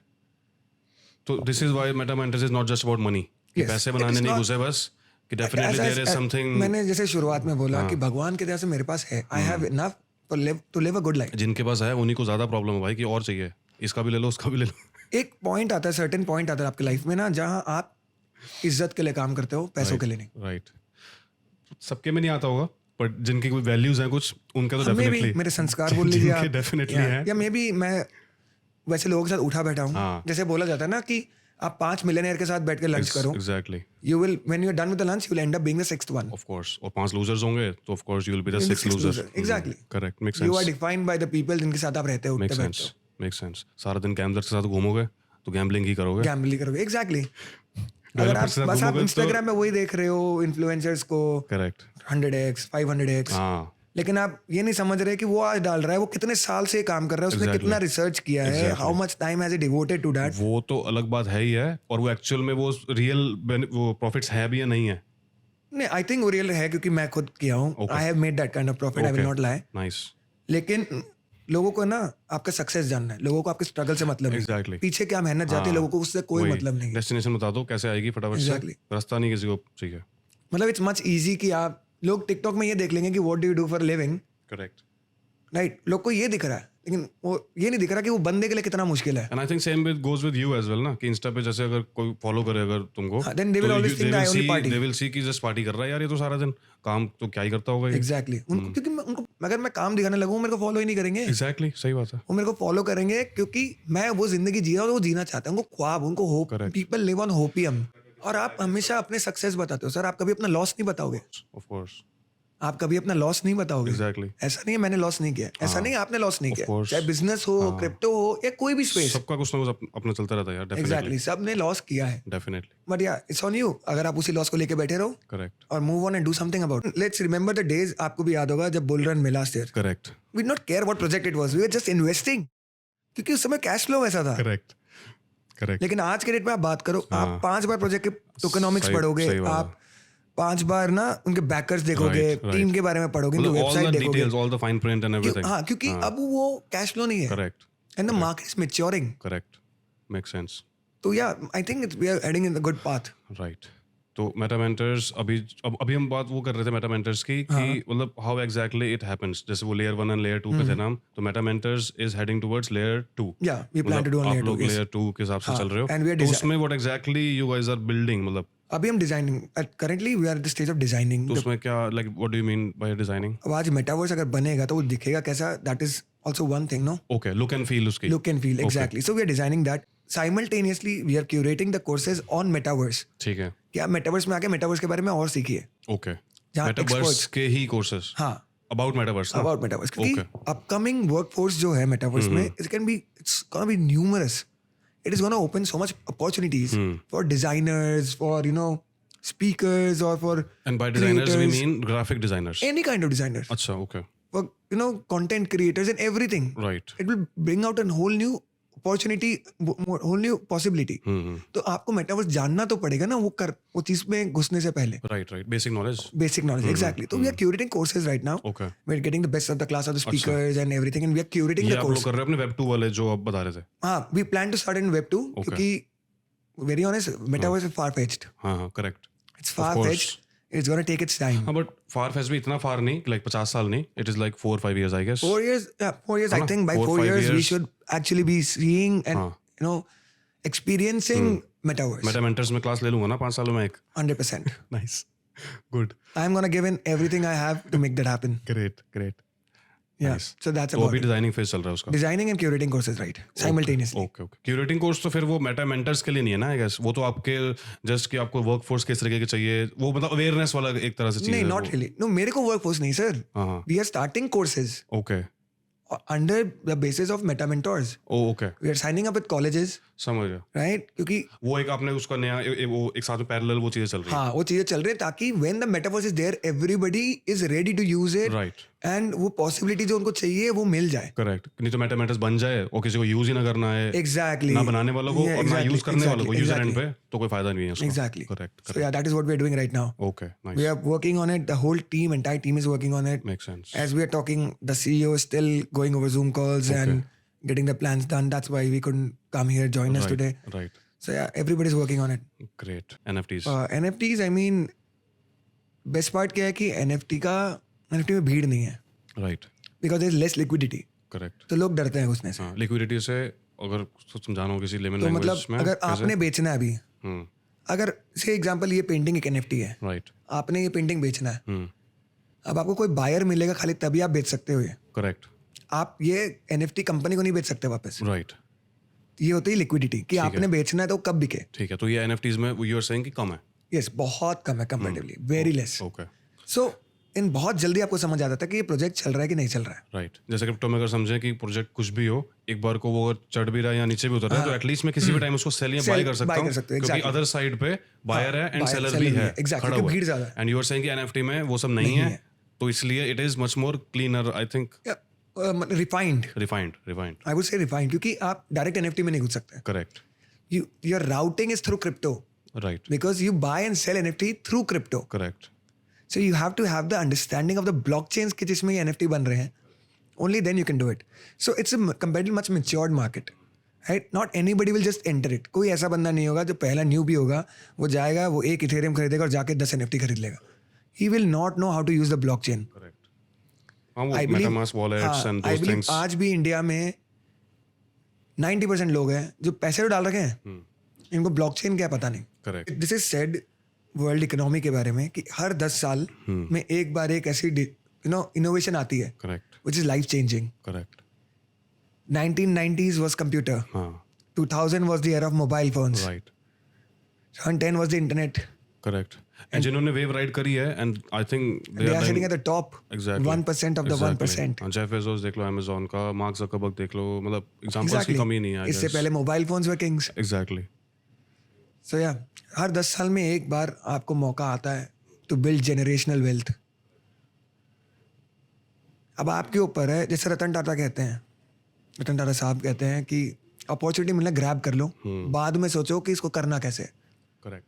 Speaker 2: तो this is why Meta mentors is not just about money.
Speaker 1: Yes.
Speaker 2: पैसे
Speaker 1: It
Speaker 2: बनाने
Speaker 1: is
Speaker 2: नहीं
Speaker 1: not-
Speaker 2: घुसे बस, कि definitely there is something.
Speaker 1: मैंने जैसे शुरुआत में बोला कि भगवान के दया से मेरे पास है. I have enough to live a good life.
Speaker 2: जिनके पास है उन्हीं को ज्यादा प्रॉब्लम है भाई कि और चाहिए, इसका भी ले लो, उसका भी ले लो.
Speaker 1: एक पॉइंट आता है, सर्टेन पॉइंट आता है आपकी लाइफ में ना, जहाँ आप इज्जत के लिए काम करते हो, पैसों के लिए नहीं.
Speaker 2: राइट. सबके में नहीं आता होगा, बट जिनकी कोई वैल्यूज हैं कुछ, उनका तो
Speaker 1: मे भी
Speaker 2: डेफिनेटली.
Speaker 1: मेरे संस्कार बोल लीजिए आप.
Speaker 2: डेफिनेटली है.
Speaker 1: या मे बी मैं वैसे लोगों के साथ उठा बैठा हूँ.
Speaker 2: हाँ.
Speaker 1: जैसे बोला जाता है ना कि आप 5 मिलियनियर के साथ बैठ के लंच करो.
Speaker 2: Exactly.
Speaker 1: You will, when you're done with the lunch, you'll end up being the 6th one.
Speaker 2: Of course. और 5 लूजर्स होंगे तो of course you will be the
Speaker 1: You'll be
Speaker 2: 6th
Speaker 1: sixth
Speaker 2: loser.
Speaker 1: loser. Exactly.
Speaker 2: Correct. Make
Speaker 1: You are
Speaker 2: sense.
Speaker 1: defined by the people जिनके साथ आप रहते हो,
Speaker 2: make
Speaker 1: उठते बैठते
Speaker 2: सेंस.
Speaker 1: हो.
Speaker 2: Make sense. सारा दिन गैम्बलर्स के साथ घूमोगे तो गैम्बलिंग ही करोगे.
Speaker 1: Gambling करोगे. Exactly. अगर
Speaker 2: Developers
Speaker 1: आप
Speaker 2: के साथ
Speaker 1: बस आप
Speaker 2: घूमोगे तो-
Speaker 1: Instagram में वही देख रहे हो इन्फ्लुएंसर्स को
Speaker 2: करेक्ट.
Speaker 1: 100x, 500x,
Speaker 2: हाँ.
Speaker 1: लेकिन आप ये नहीं समझ रहे कि वो आज डाल रहा है, वो कितने साल से काम कर रहा है, उसने
Speaker 2: Exactly.
Speaker 1: कितना रिसर्च किया है,
Speaker 2: Exactly.
Speaker 1: How much time has he devoted to that.
Speaker 2: वो तो अलग बात है ही है, और वो एक्चुअल में वो रियल वो प्रॉफिट्स है भी या नहीं है.
Speaker 1: नहीं, आई थिंक वो रियल है क्योंकि मैं खुद किया हूँ.
Speaker 2: Okay.
Speaker 1: I have made that kind of profit, I will
Speaker 2: Okay.
Speaker 1: Not lie.
Speaker 2: Nice.
Speaker 1: लेकिन लोगों को ना आपका सक्सेस जानना है, लोगों को आपके स्ट्रगल से मतलब नहीं,
Speaker 2: एग्जैक्टली
Speaker 1: पीछे क्या मेहनत जाती है
Speaker 2: हाँ,
Speaker 1: लोगों को उससे कोई
Speaker 2: वही
Speaker 1: मतलब नहीं है।
Speaker 2: डेस्टिनेशन बता दो कैसे आएगी फटाफट से,
Speaker 1: Exactly.
Speaker 2: रास्ता नहीं किसी को चाहिए।
Speaker 1: मतलब इट्स मच इजी कि आप लोग टिकटॉक में ये देख लेंगे कि what do you do for living,
Speaker 2: correct
Speaker 1: right? लोग को ये दिख रहा है, लेकिन वो ये नहीं दिख रहा कि वो बंदे के लिए कितना मुश्किल है।
Speaker 2: And I think same with goes with you as well ना, कि इंस्टा पे जैसे अगर कोई फॉलो करे अगर तुमको,
Speaker 1: हाँ, then they will always think that I only party.
Speaker 2: They will see कि जस्ट पार्टी कर रहा है यार, ये तो सारा दिन काम तो क्या ही करता होगा ये।
Speaker 1: एग्जैक्टली उनको, क्योंकि उनको अगर मैं काम दिखाने लगूँ मेरे को फॉलो ही नहीं करेंगे।
Speaker 2: एग्जैक्टली सही बात है।
Speaker 1: वो मेरे को फॉलो करेंगे क्योंकि मैं वो जिंदगी जी रहा हूँ, वो जीना चाहते हैं, उनको ख्वाब, उनको hope,
Speaker 2: Correct.
Speaker 1: People live on hopium. और आप हमेशा अपने सक्सेस बताते हो सर, आप कभी अपना लॉस नहीं बताओगे,
Speaker 2: ऑफ कोर्स
Speaker 1: आप कभी अपना लॉस नहीं बताओगे।
Speaker 2: एग्जैक्टली,
Speaker 1: ऐसा नहीं है मैंने लॉस नहीं किया, ऐसा नहीं है आपने लॉस नहीं किया,
Speaker 2: course.
Speaker 1: चाहे बिजनेस हो, क्रिप्टो हो या कोई भी स्पेस।
Speaker 2: सबका कुछ ना कुछ अपना चलता रहता है यार, डेफिनेटली
Speaker 1: एग्जैक्टली सबने लॉस किया है,
Speaker 2: डेफिनेटली
Speaker 1: बट या इट्स ऑन यू। अगर आप उसी लॉस को लेके बैठे रहो
Speaker 2: करेक्ट
Speaker 1: और move on and do something about. Let's remember the days, आपको भी याद होगा जब बुल रन मिला last year,
Speaker 2: correct
Speaker 1: we did not care what project it was, we were just investing, क्योंकि उस समय कैश फ्लो वैसा था।
Speaker 2: करेक्ट करेक्ट
Speaker 1: लेकिन आज के डेट में आप बात करो,
Speaker 2: हाँ।
Speaker 1: आप 5 बार प्रोजेक्ट के टोकनॉमिक्स
Speaker 2: सही-
Speaker 1: पढ़ोगे,
Speaker 2: सही बात है।
Speaker 1: आप 5 बार ना उनके बैकर्स देखोगे,
Speaker 2: Right, right.
Speaker 1: टीम के बारे में पढ़ोगे, उनकी
Speaker 2: ऑल
Speaker 1: वेबसाइट
Speaker 2: द
Speaker 1: देखोगे।
Speaker 2: Details, all the fine print and everything.
Speaker 1: हाँ, क्योंकि अब वो कैश फ्लो नहीं है
Speaker 2: correct
Speaker 1: and the market is maturing.
Speaker 2: Correct make sense
Speaker 1: तो या I think we are heading in the good path.
Speaker 2: Right. तो मेटा मेंटर्स अभी हम बात वो कर रहे थे मेटा मेंटर्स की
Speaker 1: हाँ।
Speaker 2: कि मतलब हाउ एग्जैक्टली इट हैपेंस, जैसे वो लेयर 1 एंड लेयर 2 पे थे ना हम, तो meta mentors is heading towards layer 2।
Speaker 1: या we plan to do on
Speaker 2: आप
Speaker 1: लेयर
Speaker 2: लोग
Speaker 1: 2।
Speaker 2: लेयर 2 के हिसाब से
Speaker 1: हाँ,
Speaker 2: चल रहे हो,
Speaker 1: and we are
Speaker 2: तो
Speaker 1: design-
Speaker 2: उसमें what exactly you guys are building, मतलब
Speaker 1: अभी हम designing, currently we are at the stage of designing.
Speaker 2: तो उसमें क्या, like what do you mean by designing?
Speaker 1: अब आज मेटावर्स अगर बनेगा तो वो दिखेगा कैसा, that is also one thing, no?
Speaker 2: Okay, look and feel उसकी।
Speaker 1: Look and feel, exactly. So we are designing that simultaneously, we are curating the courses on metaverse.
Speaker 2: ठीक है,
Speaker 1: कि आप मेटावर्स में आके मेटावर्स के बारे में और सीखिए।
Speaker 2: ओके।
Speaker 1: जहाँ
Speaker 2: मेटावर्स
Speaker 1: experts-
Speaker 2: के ही कोर्सेस
Speaker 1: हाँ,
Speaker 2: अबाउट मेटावर्स ना?
Speaker 1: अबाउट मेटावर्स, क्योंकि
Speaker 2: Okay.
Speaker 1: अपकमिंग वर्कफोर्स जो है मेटावर्स में, it can be, it's gonna be numerous, it is gonna open so much opportunities for designers, for speakers, or for
Speaker 2: and by designers we
Speaker 1: creators,
Speaker 2: mean graphic designers?
Speaker 1: any kind of designers,
Speaker 2: अच्छा, okay,
Speaker 1: for content creators and everything.
Speaker 2: Right.
Speaker 1: It will bring out a whole new opportunity, whole new possibility. तो आपको metaverse जानना तो पड़ेगा ना, वो चीज में घुसने से पहले।
Speaker 2: Right right, basic knowledge.
Speaker 1: Basic knowledge, exactly. So we are curating courses right now.
Speaker 2: Okay,
Speaker 1: We're getting the best of the class of the speakers and everything, and we are curating
Speaker 2: ये
Speaker 1: the
Speaker 2: आप लोग
Speaker 1: course.
Speaker 2: कर रहे हो अपने web 2 वाले जो आप बता रहे थे?
Speaker 1: हाँ, we plan to start in Web 2
Speaker 2: Okay.
Speaker 1: क्योंकि very honest, metaverse is far-fetched.
Speaker 2: हाँ हाँ, करेक्ट।
Speaker 1: It's far-fetched. It's gonna take its time.
Speaker 2: हाँ, बट फार फेस्ट भी इतना फार नहीं, लाइक 50 साल नहीं, it is like 4-5 years I guess.
Speaker 1: 4 years, yeah, 4 years. I
Speaker 2: हाँ,
Speaker 1: think by 4
Speaker 2: 4-5
Speaker 1: years we
Speaker 2: years.
Speaker 1: should actually be seeing and
Speaker 2: हाँ.
Speaker 1: experiencing metaverse.
Speaker 2: Meta mentors में class ले लूंगा ना 5 सालों में एक।
Speaker 1: 100%.
Speaker 2: Nice, good,
Speaker 1: I'm gonna give in everything I have to make that happen.
Speaker 2: Great great.
Speaker 1: Yeah. So that's
Speaker 2: तो
Speaker 1: about
Speaker 2: अभी
Speaker 1: it.
Speaker 2: डिजाइनिंग फेज चल रहा है उसका?
Speaker 1: Designing and curating courses, right? Simultaneously.
Speaker 2: Okay okay. Curating course तो फिर वो Meta mentors के लिए नहीं है ना आई गेस, वो तो आपके जस्ट कि आपको वर्कफोर्स किस तरीके के चाहिए, वो मतलब अवेयरनेस वाला एक तरह से चीज
Speaker 1: नहीं,
Speaker 2: है
Speaker 1: not
Speaker 2: वो।
Speaker 1: really. No, मेरे को workforce नहीं सर.
Speaker 2: हाँ हाँ,
Speaker 1: We are starting courses
Speaker 2: okay,
Speaker 1: under the basis of meta mentors.
Speaker 2: Oh okay,
Speaker 1: We are signing up with colleges,
Speaker 2: समझ गया।
Speaker 1: right? क्योंकि
Speaker 2: वो एक आपने उसका नया वो एक साथ में पैरेलल वो चीजें चल रही
Speaker 1: हाँ, वो चीजें चल रही है ताकि when the metaverse is there, everybody is ready to use
Speaker 2: है,
Speaker 1: it,
Speaker 2: राइट,
Speaker 1: and वो possibility जो उनको चाहिए वो मिल जाए.
Speaker 2: करेक्ट। नहीं तो मेटा मेंटर्स बन जाए और किसी को यूज ही ना करना है,
Speaker 1: Exactly.
Speaker 2: ना बनाने वालों को
Speaker 1: Yeah,
Speaker 2: और ना
Speaker 1: exactly,
Speaker 2: यूज करने वालों को, यूजर एंड
Speaker 1: exactly.
Speaker 2: पे तो कोई फायदा नहीं है उसका।
Speaker 1: Exactly.
Speaker 2: Correct
Speaker 1: So yeah, that is what we are doing right now.
Speaker 2: Okay,
Speaker 1: We
Speaker 2: nice,
Speaker 1: are working on it. The whole team, entire team is working on it.
Speaker 2: Make sense.
Speaker 1: As we are talking, the CEO is still going over Zoom calls and getting the plans done. That's why we couldn't come here join us today.
Speaker 2: Right,
Speaker 1: So yeah, everybody's working on it.
Speaker 2: Great. NFTs,
Speaker 1: NFTs, I mean, best part क्या है कि NFT में भीड़ नहीं है
Speaker 2: right,
Speaker 1: because there is less liquidity.
Speaker 2: Correct.
Speaker 1: तो लोग डरते हैं घुसने से.
Speaker 2: हाँ, लिक्विडिटी से अगर समझाना हो किसी लेमन
Speaker 1: तो
Speaker 2: लैंग्वेज
Speaker 1: मतलब
Speaker 2: में,
Speaker 1: अगर
Speaker 2: कैसे?
Speaker 1: आपने बेचना है अभी,
Speaker 2: हम्म,
Speaker 1: अगर से एग्जांपल ये पेंटिंग एक NFT है,
Speaker 2: राइट,
Speaker 1: आपने ये पेंटिंग बेचना है,
Speaker 2: हम्म,
Speaker 1: अब आपको कोई बायर मिलेगा खाली तभी आप बेच सकते हो ये.
Speaker 2: करेक्ट,
Speaker 1: आप ये NFT कंपनी को नहीं बेच सकते वापस.
Speaker 2: राइट,
Speaker 1: ये होती है लिक्विडिटी कि आपने बेचना है तो कब बिके.
Speaker 2: ठीक है। तो ये एनएफटीज में यू आर सेइंग कि कम है?
Speaker 1: यस, बहुत कम है कंपैरेटिवली, वेरी लेस.
Speaker 2: ओके,
Speaker 1: सो इन बहुत जल्दी आपको समझ आ जाता है कि ये प्रोजेक्ट चल रहा है कि नहीं चल रहा है.
Speaker 2: राइट। जैसे क्रिप्टो में अगर समझें कि प्रोजेक्ट कुछ भी हो, एक बार को वो अगर चढ़ भी रहा है या नीचे भी उतर रहा है, तो एटलीस्ट मैं किसी भी टाइम उसको सेल या बाय कर सकता हूँ, क्योंकि अदर साइड पे बायर है एंड सेलर भी है,
Speaker 1: एग्जैक्टली, भीड़ ज्यादा है.
Speaker 2: एंड यू आर सेइंग कि एनएफटी में वो सब नहीं है, तो इसलिए it is much more cleaner, I think,
Speaker 1: refined.
Speaker 2: Refined,
Speaker 1: I would say refined, क्योंकि आप डायरेक्ट NFT में नहीं घुस सकते.
Speaker 2: Correct,
Speaker 1: your routing is through crypto
Speaker 2: right,
Speaker 1: because you buy and sell NFT through crypto.
Speaker 2: Correct,
Speaker 1: So you have to have the understanding of the blockchains कि जिसमें ये NFT बन रहे हैं, only then you can do it. So it's a comparatively much matured market, right? Not anybody will just enter it. कोई ऐसा बंदा नहीं होगा जो पहला न्यू भी होगा, वो जाएगा, वो एक इथेरियम खरीदेगा और जाके 10 NFT खरीद लेगा. He will not know how to use the blockchain.
Speaker 2: Correct. हाँ, वो
Speaker 1: I believe-
Speaker 2: MetaMask wallets and
Speaker 1: I
Speaker 2: those
Speaker 1: believe
Speaker 2: things.
Speaker 1: आज भी इंडिया में 90% लोग हैं जो पैसे तो डाल रखे हैं, इनको ब्लॉकचेन क्या पता नहीं.
Speaker 2: Correct.
Speaker 1: This is said world economy के बारे में कि हर 10 साल में एक बार एक ऐसी इनोवेशन आती है
Speaker 2: correct.
Speaker 1: Which is life changing.
Speaker 2: Correct.
Speaker 1: 1990s was computer,
Speaker 2: हाँ.
Speaker 1: 2000 was the era of mobile phones,
Speaker 2: right.
Speaker 1: 2010 was the internet.
Speaker 2: Correct. And जिन्होंने वेव राइड करी है, and I think
Speaker 1: They are sitting at the top
Speaker 2: Exactly.
Speaker 1: 1% of the 1%.
Speaker 2: Jeff Bezos देख लो, Amazon का, mark Zuckerberg देख लो, मतलब examples की कमी नहीं है.
Speaker 1: इससे पहले मोबाइल फोन्स वर किंग्स.
Speaker 2: एग्जैक्टली.
Speaker 1: सो या हर 10 साल में एक बार आपको मौका आता है टू बिल्ड जेनरेशनल वेल्थ. अब आपके ऊपर है, जैसे रतन टाटा कहते हैं, रतन टाटा साहब कहते हैं कि अपॉर्चुनिटी मिलना ग्रैब कर लो, बाद में सोचो कि इसको करना कैसे.
Speaker 2: करेक्ट.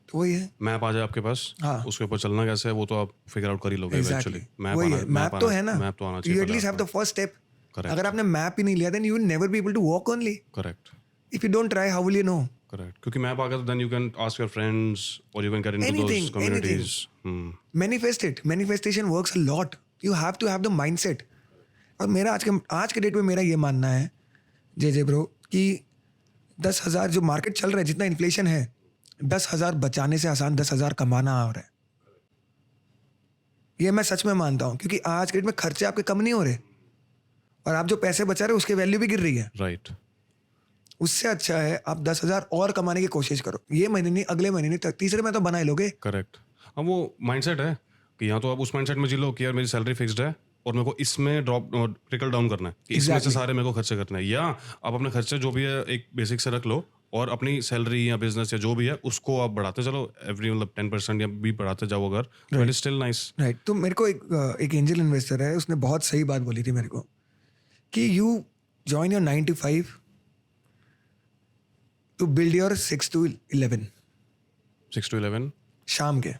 Speaker 1: तो वही है.
Speaker 2: मैप आ जाए आपके पास,
Speaker 1: हाँ.
Speaker 2: उसके ऊपर चलना कैसे है वो तो आप फिगर आउट कर ही लोगे
Speaker 1: एग्जैक्टली
Speaker 2: इवेंचुअली.
Speaker 1: वही है. मैप तो है ना,
Speaker 2: मैप तो आना
Speaker 1: यू
Speaker 2: चाहिए.
Speaker 1: At least have the first step.
Speaker 2: Correct.
Speaker 1: अगर आपने मैप ही नहीं लिया then you will never be able to walk only.
Speaker 2: Correct.
Speaker 1: If you don't try how will you know.
Speaker 2: Correct. क्योंकि मैप आ गया तो then you can ask your friends और you can get into those
Speaker 1: Anything,
Speaker 2: communities.
Speaker 1: Manifest it. Manifestation works a lot. You have to have the mindset. और मेरा आज के date में मेरा ये मानना है जे ब्रो कि 10,000 जो मार्केट चल रहा है, जितना इन्फ्लेशन है, 10,000 बचाने से आसान 10,000 कमाना आ रहा है. ये मैं सच में मानता हूँ, क्योंकि आज के डेट में खर्चे आपके कम नहीं हो रहे और आप जो पैसे बचा रहे हो उसकी वैल्यू भी गिर रही है.
Speaker 2: राइट.
Speaker 1: उससे अच्छा है आप 10,000 और कमाने की कोशिश करो. ये महीने नहीं, अगले महीने नहीं, तीसरे में तो बना ही लोगे.
Speaker 2: करेक्ट. अब वो माइंडसेट है कि या तो आप उस माइंडसेट में जी लो कि यार मेरी सैलरी फिक्स्ड है और मेरे को इसमें ड्रॉप ट्रिकल डाउन करना है कि इसमें से सारे मेरे को खर्चे करना है, या आप अपने खर्चे जो भी है एक बेसिक से रख लो और अपनी सैलरी या बिजनेस या जो भी है उसको आप बढ़ाते चलो एवरी मतलब 10% या भी बढ़ाते जाओ अगर, तो it is still nice.
Speaker 1: Right. तो मेरे को एक एंजल इन्वेस्टर है, उसने बहुत सही बात बोली थी मेरे को कि you join your 9 to 5 to build your 6 to 11
Speaker 2: 6 to 11.
Speaker 1: शाम के.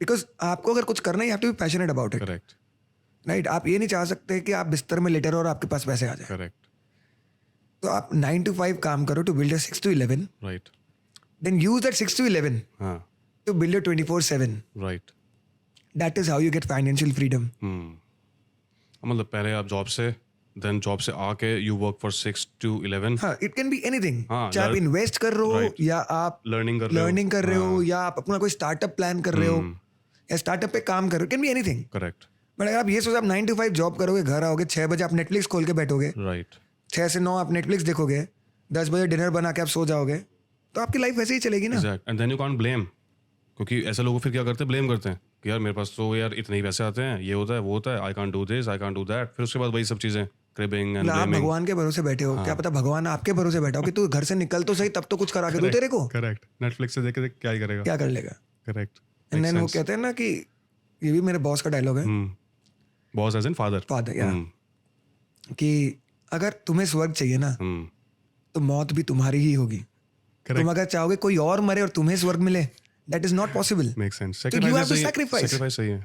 Speaker 1: बिकॉज आपको अगर कुछ करना है, you have to be passionate about it.
Speaker 2: Correct.
Speaker 1: Right. आप ये नहीं चाह सकते कि आप बिस्तर में लेटे रहो और आपके पास पैसे आ जाए.
Speaker 2: करेक्ट.
Speaker 1: तो आप 9 to 5 काम करो to build your 6 to 11.
Speaker 2: Right.
Speaker 1: Then use that 6 to 11
Speaker 2: हाँ.
Speaker 1: To build your 24/7.
Speaker 2: Right.
Speaker 1: That is how you get financial freedom.
Speaker 2: मतलब पहले आप जॉब से, देन जॉब से आके यू वर्क फॉर 6 to 11.
Speaker 1: हाँ, इट कैन बी एनीथिंग.
Speaker 2: हाँ,
Speaker 1: चाहे आप इन्वेस्ट कर रहे हो
Speaker 2: right.
Speaker 1: या आप
Speaker 2: लर्निंग कर
Speaker 1: रहे हो या आप अपना कोई स्टार्टअप प्लान कर रहे हो या स्टार्टअप पे काम कर रहे हो. Can be anything.
Speaker 2: Correct.
Speaker 1: But अगर आप ये सोचो आप 9 to 5 जॉब करोगे, घर आओगे, 6 बजे आप नेटफ्लिक्स खोल के बैठोगे,
Speaker 2: राइट.
Speaker 1: 6 से 9 आप नेटफ्लिक्स देखोगे, 10 बजे डिनर बना के आप सो जाओगे, तो आपकी लाइफ वैसे ही चलेगी ना.
Speaker 2: Exact. And then you can't blame, क्योंकि ऐसे लोग फिर क्या करते हैं, ब्लेम करते हैं कि यार मेरे पास तो यार इतने ही पैसे आते हैं, ये होता है वो होता है, I can't do this, I can't do that. फिर उसके बाद वही सब चीजें क्रिबिंग एंड
Speaker 1: मतलब आप
Speaker 2: ब्लेमिंग.
Speaker 1: भगवान के भरोसे बैठे हो. क्या पता भगवान आपके भरोसे बैठा हो कि तू घर से निकल तो सही, तब तो कुछ करा के दो तेरे को.
Speaker 2: करेक्ट. नेटफ्लिक्स से देख के क्या ही करेगा.
Speaker 1: क्या कर लेगा.
Speaker 2: करेक्ट.
Speaker 1: एंड देन वो कहते हैं ना कि ये भी मेरे बॉस का डायलॉग है,
Speaker 2: बॉस एज इन फादर.
Speaker 1: या कि अगर तुम्हें स्वर्ग चाहिए ना तो मौत भी तुम्हारी ही होगी. तुम अगर चाहोगे कोई और मरे और तुम्हें स्वर्ग मिले, that is not possible.
Speaker 2: Make sense.
Speaker 1: So you have to sacrifice.
Speaker 2: Sacrifice सही है.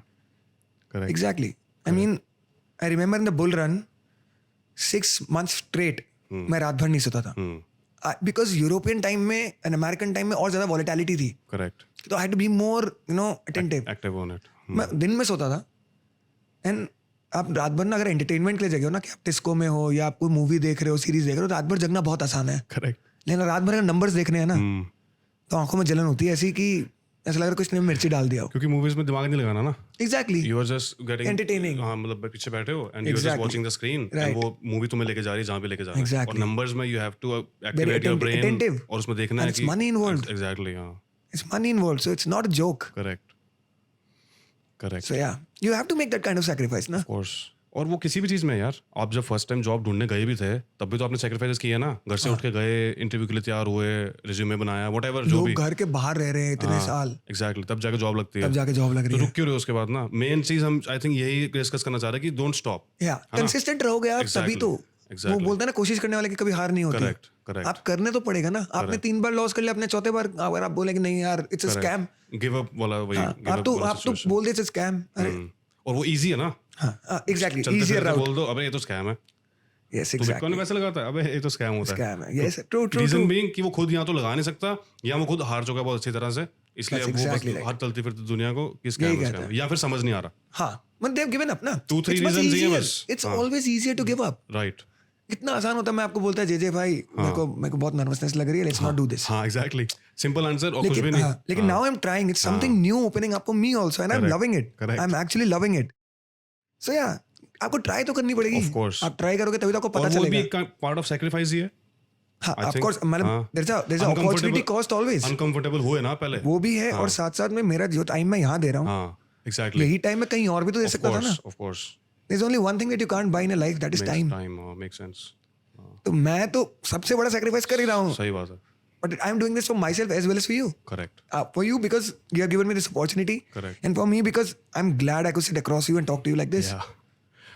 Speaker 2: Correct.
Speaker 1: Exactly. I mean, I remember in the bull run, 6 months straight मैं रात भर नहीं सोता था. बिकॉज यूरोपियन टाइम में एंड अमेरिकन टाइम में और ज्यादा वॉलेटिलिटी थी.
Speaker 2: करेक्ट.
Speaker 1: तो I had to be more attentive.
Speaker 2: Active on it.
Speaker 1: मैं दिन में सोता था. एंड आप रात भर ना अगर एंटरटेनमेंट के लिए जगह हो ना, कि आप डिस्को में हो या आप कोई मूवी देख रहे हो, सीरीज देख रहे हो, रात भर जगना बहुत आसान है.
Speaker 2: करेक्ट.
Speaker 1: लेकिन रात भर अगर नंबर्स देखने हैं ना, तो आंखों में जलन होती है ऐसी कि ऐसा लग रहा है कुछ ने मिर्ची डाल दिया हो.
Speaker 2: क्योंकि मूवीज में दिमाग नहीं लगाना ना.
Speaker 1: Exactly.
Speaker 2: You are just getting
Speaker 1: Entertaining.
Speaker 2: हाँ, मतलब पीछे बैठे हो and you are just
Speaker 1: Exactly.
Speaker 2: Watching the screen
Speaker 1: Right.
Speaker 2: And वो मूवी तुम्हें लेके जा रही है जहाँ पे लेके जा रही है.
Speaker 1: Exactly.
Speaker 2: और नंबर्स में you have to activate your brain
Speaker 1: attentive.
Speaker 2: और उसमें देखना
Speaker 1: And
Speaker 2: है
Speaker 1: it's
Speaker 2: कि
Speaker 1: money involved.
Speaker 2: एग्जैक्टली. हाँ.
Speaker 1: It's money involved, so it's not a joke.
Speaker 2: Correct. Correct.
Speaker 1: So yeah, you have to make that kind of sacrifice, na?
Speaker 2: Of course. और वो किसी भी चीज में यार, आप जब फर्स्ट टाइम जॉब ढूंढने गए भी थे तब भी तो आपने सेक्रीफाइस किया ना. घर से उठ के गए, इंटरव्यू के लिए तैयार हुए, रिज्यूमे बनाया, व्हाटएवर जो
Speaker 1: लोग
Speaker 2: भी.
Speaker 1: घर के बाहर रह रहे हैं इतने साल,
Speaker 2: एग्जैक्टली. तब जाके जॉब लगती है.
Speaker 1: तब जाके जॉब लग
Speaker 2: तो
Speaker 1: रही है.
Speaker 2: रुक क्यों रहे हो उसके बाद ना. मेन चीज हम आई थिंक यही डिस्कस करना चाह रहे हैं कि डोंट स्टॉप.
Speaker 1: या कंसिस्टेंट रहोगे आप तभी तो. वो बोलते हैं ना, कोशिश करने वाले की कभी हार नहीं होती.
Speaker 2: करेक्ट. करेक्ट.
Speaker 1: आप करने तो पड़ेगा ना. आपने 3 बार लॉस कर लिया, अपने चौथे बार अगर आप बोले कि नहीं यार it's a scam,
Speaker 2: give up वाला वही.
Speaker 1: आप तो बोल दे इट्स अ स्कैम. अरे
Speaker 2: और वो इजी है ना,
Speaker 1: हाँ एग्जैक्टली
Speaker 2: चलते
Speaker 1: इजियर
Speaker 2: फिरते
Speaker 1: राउट
Speaker 2: बोल दो अबे ये तो स्कैम है,
Speaker 1: यस
Speaker 2: तो बिटकॉइन में
Speaker 1: एग्जैक्टली
Speaker 2: पैसे लगाता है, अबे ये तो स्कैम होता है।
Speaker 1: स्कैम है yes true true
Speaker 2: reason
Speaker 1: true
Speaker 2: being कि वो खुद या तो लगा नहीं सकता या वो खुद हार चुका है बहुत अच्छी तरह से, इसलिए
Speaker 1: That's
Speaker 2: अब वो
Speaker 1: exactly
Speaker 2: बस
Speaker 1: right.
Speaker 2: हर चलती फिरती दुनिया को कि
Speaker 1: यही
Speaker 2: स्कैम
Speaker 1: कहता
Speaker 2: है
Speaker 1: है।
Speaker 2: या फिर समझ नहीं आ रहा।
Speaker 1: हाँ मतलब दे हैव गिवन अप ना
Speaker 2: 2-3
Speaker 1: इट्स मच
Speaker 2: reasons ही हैं
Speaker 1: इजियर
Speaker 2: बस।
Speaker 1: इट्स
Speaker 2: हाँ।
Speaker 1: Always easier to give up
Speaker 2: right.
Speaker 1: कितना आसान होता है। मैं आपको बोलता है जे भाई मेरे को बहुत नर्वसनेस लग रही है, लेट्स नॉट डू दिस।
Speaker 2: हाँ एग्जैक्टली, सिंपल आंसर और कुछ भी नहीं।
Speaker 1: लेकिन now I am trying it's something new opening up for me also and I am
Speaker 2: Correct.
Speaker 1: Loving it,
Speaker 2: Correct.
Speaker 1: I am actually loving it. So या आपको try तो करनी पड़ेगी,
Speaker 2: Of course.
Speaker 1: आप ट्राई करोगे तभी तो आपको पता
Speaker 2: और वो भी
Speaker 1: चलेगा।
Speaker 2: एक पार्ट ऑफ सैक्रिफाइस ही है।
Speaker 1: हाँ
Speaker 2: I
Speaker 1: ऑफ
Speaker 2: think,
Speaker 1: कोर्स मतलब
Speaker 2: हाँ।
Speaker 1: There is a opportunity cost always,
Speaker 2: uncomfortable हुए ना पहले।
Speaker 1: वो भी है और साथ साथ में मेरा जो टाइम मैं यहाँ दे रहा हूँ
Speaker 2: हाँ एग्जैक्टली,
Speaker 1: यही टाइम में कहीं और भी तो दे सकता था ना।
Speaker 2: Of course
Speaker 1: there is only one thing that you can't buy in a life, that is time.
Speaker 2: Time make sense.
Speaker 1: तो मैं तो सबसे बड़ा सैक्रिफाइस कर ही रहा हूँ,
Speaker 2: सही बात है।
Speaker 1: but I'm doing this for myself as well as for you.
Speaker 2: Correct
Speaker 1: For you because you have given me this opportunity,
Speaker 2: Correct.
Speaker 1: and for me because I'm glad I could sit across you and talk to you like this.
Speaker 2: या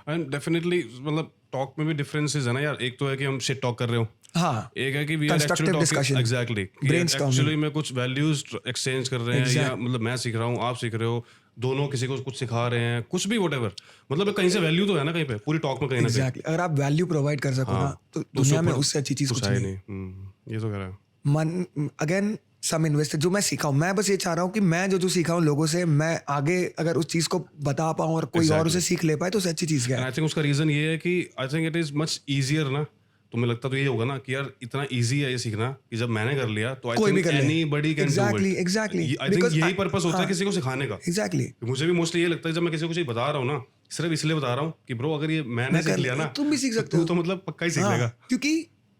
Speaker 2: and definitely मतलब talk में भी differences है ना यार। एक तो है कि हम शिट टॉक कर रहे हो,
Speaker 1: हाँ
Speaker 2: एक है कि we are
Speaker 1: Constructive
Speaker 2: actually
Speaker 1: discussion.
Speaker 2: Talking exactly,
Speaker 1: Brainstorming.
Speaker 2: Actually में कुछ वैल्यूज एक्सचेंज कर रहे हैं या
Speaker 1: Exact.
Speaker 2: मतलब मैं सीख रहा हूँ आप सीख रहे हो, दोनों किसी को कुछ सिखा रहे हैं, कुछ भी व्हाटएवर, मतलब कहीं से वैल्यू तो है ना कहीं पे, पूरी टॉक में कहीं ना कहीं।
Speaker 1: exactly. अगर आप वैल्यू प्रोवाइड कर सको ना तो
Speaker 2: तो उससे
Speaker 1: दुनिया में
Speaker 2: ऊपर
Speaker 1: उससे अच्छी चीज
Speaker 2: कुछ
Speaker 1: कुछ
Speaker 2: है
Speaker 1: नहीं।
Speaker 2: नहीं। ये तो कह रहा है।
Speaker 1: मन अगेन सम इन्वेस्टर जो मैं सीखा हूँ, मैं बस ये चाह रहा हूँ कि मैं जो सीखा हूँ लोगों से, मैं आगे अगर उस चीज को बता पाऊँ और कोई और उसे सीख ले पाए तो उससे अच्छी चीज क्या
Speaker 2: एंड
Speaker 1: है।
Speaker 2: आई थिंक उसका रीजन ये है कि I think it is much easier ना, तो मुझे लगता तो ये होगा ना कि यार इतना इजी है ये सीखना कि जब मैंने कर लिया तो आई
Speaker 1: कोई भी
Speaker 2: थिंक
Speaker 1: कर ले।
Speaker 2: Anybody can do
Speaker 1: Exactly,
Speaker 2: it.
Speaker 1: exactly.
Speaker 2: I think
Speaker 1: Because
Speaker 2: यही
Speaker 1: I-
Speaker 2: पर्पस होता है
Speaker 1: हाँ।
Speaker 2: किसी को सिखाने का।
Speaker 1: एग्जैक्टली
Speaker 2: मुझे भी मोस्टली ये लगता है जब मैं किसी को चीज बता रहा हूँ ना, सिर्फ इसलिए बता रहा हूँ कि ब्रो अगर ये मैंने सीख लिया ना
Speaker 1: तुम भी सीख
Speaker 2: तो
Speaker 1: सकते
Speaker 2: तू
Speaker 1: हो।
Speaker 2: तो मतलब पक्का ही सीख लेगा।
Speaker 1: क्योंकि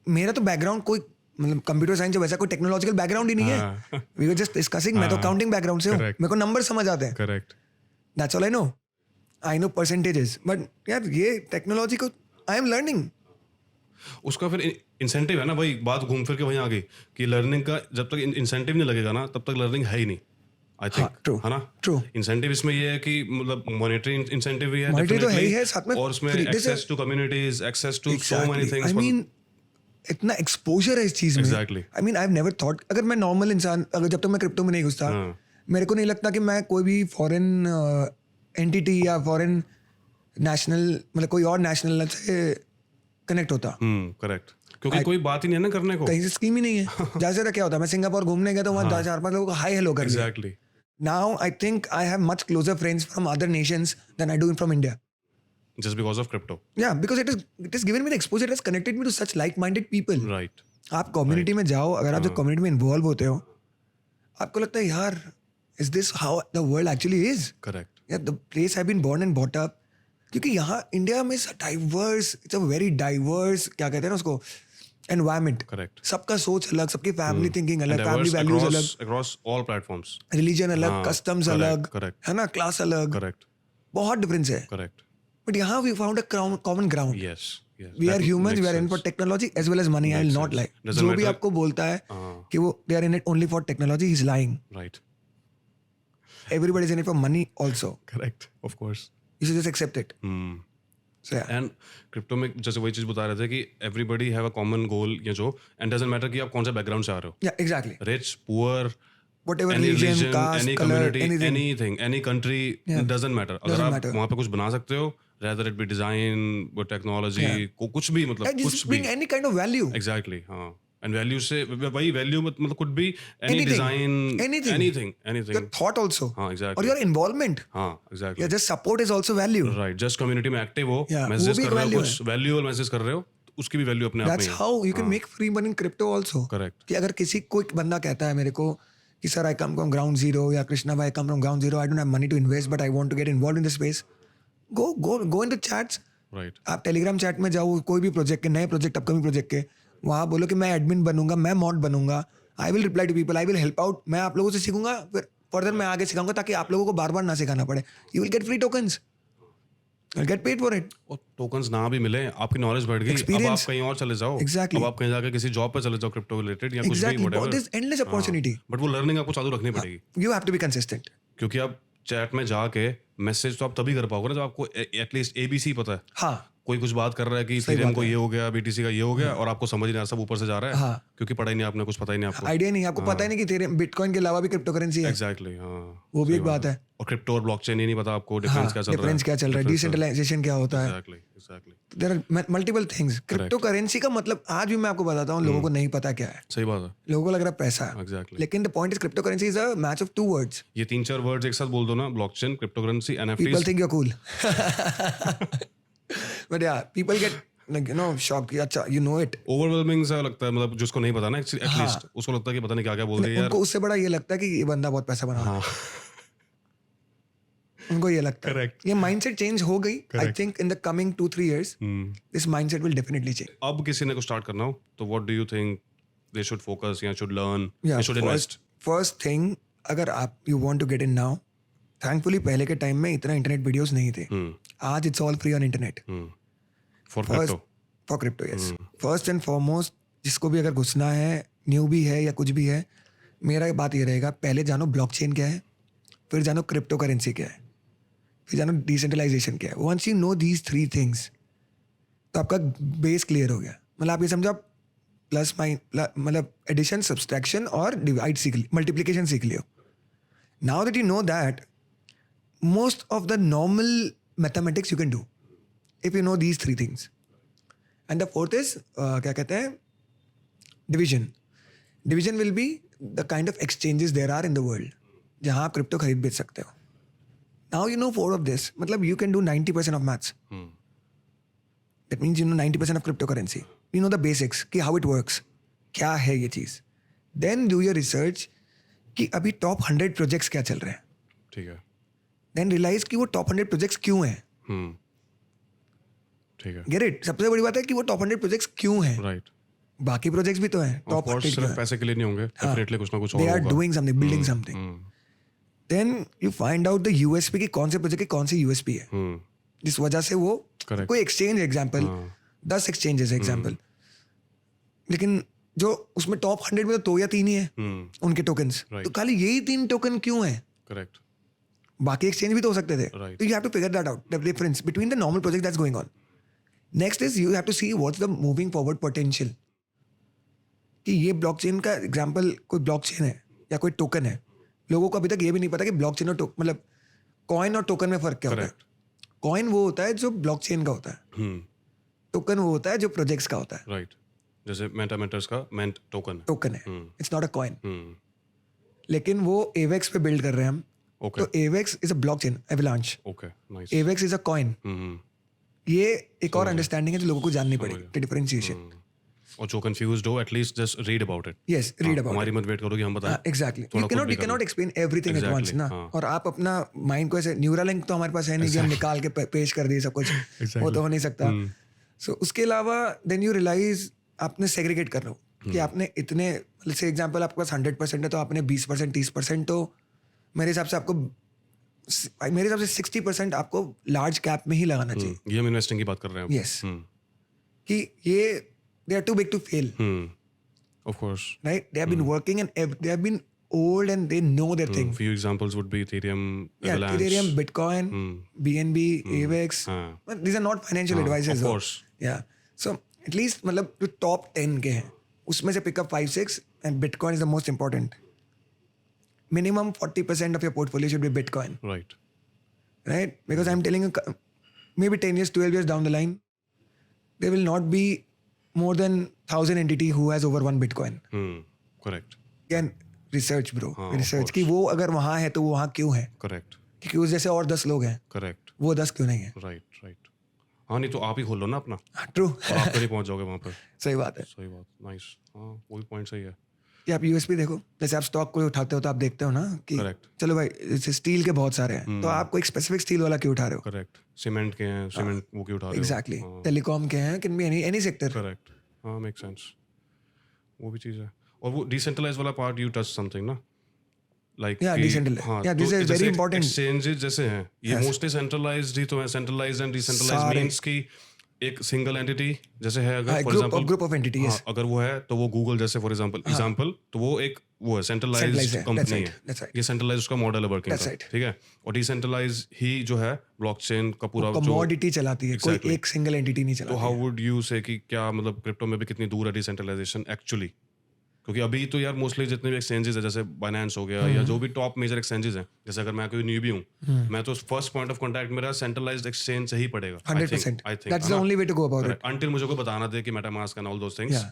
Speaker 1: मेरा तो बैकग्राउंड कोई मतलब कंप्यूटर साइंस वैसा कोई टेक्नोलॉजिकल बैकग्राउंड ही नहीं है।
Speaker 2: हाँ।
Speaker 1: वी वर जस्ट डिस्कसिंग, मैं तो
Speaker 2: हाँ।
Speaker 1: अकाउंटिंग बैकग्राउंड से हूँ,
Speaker 2: Correct.
Speaker 1: मेरे को नंबर समझ आते हैं,
Speaker 2: correct.
Speaker 1: That's all I know percentages, but यार ये टेक्नोलॉजी को आई एम लर्निंग।
Speaker 2: उसका फिर इंसेंटिव है ना भाई, बात घूम फिर के वहीं आ गई कि लर्निंग का जब तक इंसेंटिव नहीं लगेगा ना तब तक लर्निंग है ही नहीं। आई थिंक
Speaker 1: हाँ, true,
Speaker 2: है ना,
Speaker 1: true.
Speaker 2: इंसेंटिव इसमें ये है कि मतलब मॉनेटरी इंसेंटिव भी है,
Speaker 1: Monetary तो है ही
Speaker 2: definitely,
Speaker 1: है, साथ में
Speaker 2: और उसमें
Speaker 1: free- this
Speaker 2: access
Speaker 1: is-
Speaker 2: to communities, access to so many things.
Speaker 1: I mean इतना एक्सपोजर है इस चीज में।
Speaker 2: Exactly.
Speaker 1: I mean I have never thought, अगर मैं नॉर्मल इंसान, अगर जब तक मैं क्रिप्टो में नहीं घुसता
Speaker 2: हाँ।
Speaker 1: मेरे को नहीं लगता कि मैं कोई भी फॉरेन एंटिटी या फॉरेन नेशनल मतलब कोई और नेशनल से कनेक्ट होता।
Speaker 2: करेक्ट, क्योंकि कोई बात ही नहीं है ना करने को।
Speaker 1: कहीं से स्कीम ही नहीं है। जैसे ज्यादा क्या होता है, मैं सिंगापुर घूमने गया तो वहाँ 4-5 लोगों को हाई हेलो कर लिया।
Speaker 2: Exactly.
Speaker 1: Now I think I have much closer friends from other nations then I do from India.
Speaker 2: Just because of crypto.
Speaker 1: या because it is given me the exposure, it has connected me to such like minded people.
Speaker 2: Right.
Speaker 1: आप community में जाओ, अगर आप जो community में involve होते हो आपको लगता है यार is this how the world actually is.
Speaker 2: Correct.
Speaker 1: या the place I been born and bought up, क्योंकि यहाँ इंडिया में diverse, it's a very diverse क्या कहते हैं ना उसको, एनवायरमेंट।
Speaker 2: करेक्ट।
Speaker 1: सबका सोच अलग, सबकी फैमिली थिंकिंग अलग, फैमिली वैल्यूज अलग,
Speaker 2: अक्रॉस ऑल प्लेटफॉर्म्स।
Speaker 1: रिलीजन अलग,
Speaker 2: हाँ,
Speaker 1: कस्टम्स
Speaker 2: correct,
Speaker 1: अलग,
Speaker 2: correct.
Speaker 1: है ना, क्लास अलग,
Speaker 2: करेक्ट।
Speaker 1: बहुत डिफरेंस है।
Speaker 2: करेक्ट।
Speaker 1: बट यहाँ we found a common ground.
Speaker 2: Yes.
Speaker 1: We are humans, we are in for technology as well as money. I will not lie,
Speaker 2: Doesn't
Speaker 1: जो भी
Speaker 2: matter.
Speaker 1: आपको बोलता है
Speaker 2: हाँ।
Speaker 1: कि वो they are in it only for technology, he is lying.
Speaker 2: Right.
Speaker 1: Everybody is in it for money also.
Speaker 2: Correct, of course.
Speaker 1: You should just accept it. So yeah.
Speaker 2: And crypto में जैसे वही चीज बता रहे थे कि everybody have a common goal, ये जो एंड डजंट मैटर कि आप कौन सा बैकग्राउंड से आ रहे हो,
Speaker 1: Yeah, exactly.
Speaker 2: Rich poor,
Speaker 1: Whatever
Speaker 2: any
Speaker 1: religion,
Speaker 2: religion,
Speaker 1: caste,
Speaker 2: any
Speaker 1: color,
Speaker 2: community,
Speaker 1: anything.
Speaker 2: anything, any country,
Speaker 1: Yeah.
Speaker 2: doesn't matter. अगर
Speaker 1: Doesn't
Speaker 2: आप
Speaker 1: matter.
Speaker 2: वहाँ पे कुछ बना सकते हो, rather it be design, technology,
Speaker 1: Yeah.
Speaker 2: कुछ भी मतलब
Speaker 1: Yeah,
Speaker 2: कुछ
Speaker 1: just
Speaker 2: भी,
Speaker 1: bring any kind of value.
Speaker 2: exactly, हाँ। And value से वही value मतलब could be any
Speaker 1: Anything.
Speaker 2: design,
Speaker 1: Anything.
Speaker 2: anything.
Speaker 1: Your thought also.
Speaker 2: हाँ, exactly.
Speaker 1: Or your involvement.
Speaker 2: हाँ, exactly.
Speaker 1: Yeah, just support is also value.
Speaker 2: Right, just community में active हो,
Speaker 1: Yeah,
Speaker 2: message
Speaker 1: वो भी
Speaker 2: कर
Speaker 1: एक
Speaker 2: रहे हो,
Speaker 1: value
Speaker 2: कुछ valuable message कर रहे हो, तो उसकी भी value अपने आप में
Speaker 1: That's
Speaker 2: ही है।
Speaker 1: how you can make free money in crypto also.
Speaker 2: Correct.
Speaker 1: कि अगर किसी कोई बंदा कहता है मेरे को कि sir I come from ground zero, या कृष्णा भाई come from ground zero, I don't have money to invest but I want to get involve in this space, go in the chats.
Speaker 2: Right.
Speaker 1: आप टेलीग्राम चैट में जाओ, कोई भी project के, नए project, upcoming project के, वहाँ बोलो कि मैं एडमिन बनूंगा, मैं मॉड बनूंगा, I will reply to people, I will help out, मैं आप लोगों से सीखूंगा, फिर फर्दर मैं आगे सिखाऊंगा ताकि आप लोगों को बार बार ना सिखाना पड़े। You will get free tokens, you will get paid for it.
Speaker 2: और टोकन्स ना भी मिले, आपकी नॉलेज बढ़ गई, अब आप
Speaker 1: Experience.
Speaker 2: कहीं और चले जाओ,
Speaker 1: Exactly.
Speaker 2: अब आप कहीं जाके किसी जॉब पे चले जाओ क्रिप्टो रिलेटेड या कुछ भी
Speaker 1: exactly,
Speaker 2: whatever.
Speaker 1: This endless opportunity.
Speaker 2: But वो लर्निंग आपको चालू रखनी पड़ेगी,
Speaker 1: you have to be consistent.
Speaker 2: क्योंकि आप चैट में जाके मैसेज तो आप तभी कर पाओगे ना जब आपको एटलीस्ट एबीसी पता है।
Speaker 1: हाँ
Speaker 2: कोई कुछ बात कर रहा है कि इथेरियम को ये हो गया, बीटीसी का ये हो गया, और आपको समझ नहीं आ रहा, सब ऊपर से जा रहा है,
Speaker 1: हाँ।
Speaker 2: क्योंकि पढ़ा ही नहीं आपने, कुछ पता ही नहीं आपको।
Speaker 1: आइडिया नहीं, आपको पता ही नहीं कि तेरे बिटकॉइन के अलावा भी क्रिप्टो करेंसी है।
Speaker 2: एग्जैक्टली, हाँ।
Speaker 1: वो भी एक बात है।
Speaker 2: और क्रिप्टो और ब्लॉकचेन ये नहीं पता आपको
Speaker 1: हाँ
Speaker 2: डिफरेंस क्या चल रहा है,
Speaker 1: डिफरेंस क्या चल रहा है, डिसेंट्रलाइजेशन क्या होता है,
Speaker 2: exactly exactly
Speaker 1: there are multiple things. Crypto currency का मतलब आज भी मैं आपको बताता हूँ, लोगों को नहीं पता क्या है.
Speaker 2: सही बात है,
Speaker 1: लोगों को लग रहा है पैसा,
Speaker 2: एग्जैक्टली
Speaker 1: लेकिन the point is crypto currency is a match of 2 words.
Speaker 2: ये 3-4 वर्ड्स एक साथ बोल दो ना, blockchain, crypto currency,
Speaker 1: People
Speaker 2: NFTs.
Speaker 1: think you're cool. But yeah, people get like, shocked कि अच्छा you know it.
Speaker 2: ओवरवेलमिंग सा लगता है, मतलब जिसको नहीं पता ना एटलीस्ट उसको लगता है कि पता नहीं क्या क्या बोल दिया यार.
Speaker 1: उनको उससे बड़ा ये लगता है कि ये बंदा बहुत पैसा बना रहा है.
Speaker 2: हाँ
Speaker 1: उनको ये लगता है.
Speaker 2: Correct.
Speaker 1: ये माइंडसेट चेंज हो गई. I
Speaker 2: Correct.
Speaker 1: Think in the coming 2-3 years this mindset will definitely change.
Speaker 2: अब किसी ने को स्टार्ट करना हो तो what do you think they should focus या should learn,
Speaker 1: Yeah,
Speaker 2: they should invest?
Speaker 1: First thing, अगर आप you want to get in now, thankfully पहले के टाइम में इतना इंटरनेट वीडियोस नहीं थे. आज it's all free on internet
Speaker 2: for crypto.
Speaker 1: For crypto. Yes, first and foremost जिसको भी अगर घुसना है, न्यू भी है या कुछ भी है, मेरा बात ये रहेगा, पहले जानो ब्लॉकचेन क्या है, फिर जानो क्रिप्टो करेंसी क्या है, फिर जानो डिसेंट्रलाइजेशन क्या है. Once you know these 3 things तो आपका बेस क्लियर हो गया. मतलब आप ये समझो, आप प्लस मतलब एडिशन, सब्सट्रैक्शन और डिवाइड सीख लियो, मल्टीप्लिकेशन सीख लियो. Now that you know that, most of the normal mathematics you can do if you know these 3 things. And the fourth is क्या कहते हैं, division. Division will be the kind of exchanges there are in the world जहाँ आप crypto खरीद बेच सकते हो. Now you know 4 of this, मतलब you can do 90% of maths. That means you know 90% of crypto currency. You know the basics कि how it works, क्या है ये चीज़. देन डू योर रिसर्च कि अभी टॉप 100 प्रोजेक्ट्स क्या चल रहे हैं.
Speaker 2: ठीक है.
Speaker 1: देन रियलाइज कि वो टॉप 100 प्रोजेक्ट्स क्यों हैं.
Speaker 2: ठीक है.
Speaker 1: Get it. सबसे बड़ी बात है कि वो टॉप 100 प्रोजेक्ट्स क्यों हैं.
Speaker 2: राइट.
Speaker 1: बाकी प्रोजेक्ट्स भी तो हैं
Speaker 2: ऑफ
Speaker 1: टॉप
Speaker 2: कोर्स
Speaker 1: 100
Speaker 2: सिर्फ पैसे के लिए नहीं होंगे, डेफिनेटली कुछ ना कुछ और
Speaker 1: दे आर
Speaker 2: होगा.
Speaker 1: Doing something, building something. Then you find out the USP की कौन से प्रोजेक्ट की कौन सी यूएसपी है, जिस वजह से वो
Speaker 2: Correct.
Speaker 1: कोई एक्सचेंज एग्जाम्पल, 10 एक्सचेंजेस एग्जाम्पल, लेकिन जो उसमें टॉप 100 में तो 2 या 3 ही है उनके टोकन्स.
Speaker 2: Right.
Speaker 1: तो खाली यही 3 टोकन क्यों हैं.
Speaker 2: करेक्ट.
Speaker 1: बाकी एक्सचेंज भी तो हो सकते थे.
Speaker 2: Right.
Speaker 1: तो you have to figure that out, the difference between the normal project that's going on. Next is you have to see what's the moving forward potential. कि ये ब्लॉकचेन का एग्जांपल, कोई ब्लॉकचेन है या कोई टोकन है, लोगों को अभी तक ये भी नहीं पता कि ब्लॉकचेन और मतलब कॉइन और टोकन में फर्क क्या होता है. कॉइन वो होता है जो ब्लॉकचेन का होता है, टोकन वो होता है जो प्रोजेक्ट्स का होता है.
Speaker 2: राइट. जैसे मेटामेटर्स का मेंट टोकन
Speaker 1: टोकन है, इट्स नॉट अ कॉइन. लेकिन वो एवेक्स पे बिल्ड कर रहे हैं हम.
Speaker 2: ओके.
Speaker 1: तो AVAX is a blockchain, Avalanche.
Speaker 2: Okay. Nice.
Speaker 1: AVAX is a coin. ये एक और अंडरस्टैंडिंग है जो लोगों को जाननी पड़ेगी, डिफरेंशिएशन.
Speaker 2: और जो कंफ्यूज्ड हो at least just read about it.
Speaker 1: Yes, read about.
Speaker 2: हमारी मत वेट करो कि हम बताएं.
Speaker 1: एग्जैक्टली.
Speaker 2: थोड़ा
Speaker 1: यू
Speaker 2: खुद भी
Speaker 1: cannot explain everything at
Speaker 2: Exactly,
Speaker 1: once ना.
Speaker 2: हाँ.
Speaker 1: और आप अपना माइंड को ऐसे न्यूरल लिंक तो हमारे पास है नहीं कि हम निकाल के पेश कर दिए सब कुछ. वो तो हो नहीं सकता. सो उसके अलावा देन यू रियलाइज आपने सेग्रीगेट कर लो कि आपने इतने, से एग्जांपल आपके पास 100% है तो आपने 20%, 30%, तो मेरे हिसाब से आपको 60% आपको लार्ज कैप में ही लगाना चाहिए.
Speaker 2: ये हम इन्वेस्टिंग की बात कर रहे हैं.
Speaker 1: यस. कि ये they are too big to fail.
Speaker 2: Of course.
Speaker 1: Right? They have been working and they have been old and they know their thing.
Speaker 2: Few examples would be Ethereum,
Speaker 1: Yeah,
Speaker 2: Avalanche.
Speaker 1: Ethereum, Bitcoin, BNB, AVEX.
Speaker 2: हाँ.
Speaker 1: But these are not financial advisors.
Speaker 2: Of
Speaker 1: though.
Speaker 2: course.
Speaker 1: Yeah. So at least मतलब जो top 10 के हैं उसमें से pick up 5-6 and Bitcoin is the most important. Minimum 40% of your portfolio should be Bitcoin.
Speaker 2: Right.
Speaker 1: Right? Because I'm telling you, maybe 10 years, 12 years down the line, there will not be more than 1,000 entity who has over 1 Bitcoin.
Speaker 2: Correct.
Speaker 1: Again, research bro.
Speaker 2: हाँ,
Speaker 1: Research कि वो अगर वहाँ है तो वो वहाँ क्यों है.
Speaker 2: Correct.
Speaker 1: क्योंकि उस जैसे और 10 लोग हैं,
Speaker 2: Correct.
Speaker 1: वो 10 क्यों नहीं है.
Speaker 2: Right. Right. हाँ, नहीं तो आप ही खोल लो ना अपना,
Speaker 1: ट्रू.
Speaker 2: और आप तो नहीं पहुंच जाओगे वहाँ पर.
Speaker 1: सही बात है.
Speaker 2: सही बात. नाइस. हाँ, वो भी पॉइंट सही है.
Speaker 1: कि आप यूएसपी देखो, जैसे आप स्टॉक को उठाते हो तो आप देखते हो ना कि
Speaker 2: Correct.
Speaker 1: चलो भाई जैसे स्टील के बहुत सारे हैं, तो आप कोई स्पेसिफिक स्टील वाला क्यों उठा रहे हो.
Speaker 2: करेक्ट. सीमेंट के हैं, सीमेंट वो क्यों उठा रहे हो.
Speaker 1: एग्जैक्टली. टेलीकॉम के हैं, can be any sector.
Speaker 2: Correct. हाँ, मेक सेंस. वो भी चीज़ है. और वो डिसेंट्रलाइज वाला पार्ट यू टच समथिंग ना, like
Speaker 1: Yeah, decentralized. Yeah, this is very important.
Speaker 2: Exchanges जैसे हैं ये मोस्टली सेंट्रलाइज्ड ही तो है. सेंट्रलाइज्ड एंड डिसेंट्रलाइज्ड मींस कि एक सिंगल एंटिटी जैसे है, अगर for example
Speaker 1: group of entity. Yes.
Speaker 2: अगर वो है तो वो गूगल जैसे फॉर एग्जांपल तो वो एक वो है सेंट्रलाइज्ड कंपनी है.
Speaker 1: That's right.
Speaker 2: ये सेंट्रलाइज्ड उसका मॉडल है वर्किंग
Speaker 1: That's
Speaker 2: का.
Speaker 1: right.
Speaker 2: ठीक है. और डिसेंट्रलाइज्ड ही जो है ब्लॉकचेन का पूरा जो,
Speaker 1: कमोडिटी चलाती है,
Speaker 2: Exactly.
Speaker 1: कोई एक सिंगल एंटिटी नहीं
Speaker 2: तो
Speaker 1: चलाती.
Speaker 2: हाउ वुड यू से कि क्या मतलब क्रिप्टो में भी कितनी दूर है डिसेंट्रलाइजेशन एक्चुअली क्योंकि अभी तो यार मोस्टली जितने भी एक्सचेंजेस है जैसे बाइनेंस हो गया या जो भी टॉप मेजर एक्सचेंजेस हैं, जैसे अगर मैं कोई न्यू भी हूँ मैं तो फर्स्ट पॉइंट ऑफ कांटेक्ट मेरा सेंट्रलाइज्ड एक्सचेंज से ही पड़ेगा
Speaker 1: 100%.
Speaker 2: I think
Speaker 1: That's the only way to go about it.
Speaker 2: Until मुझे कोई बताना दे कि MetaMask and all those things,
Speaker 1: Yeah.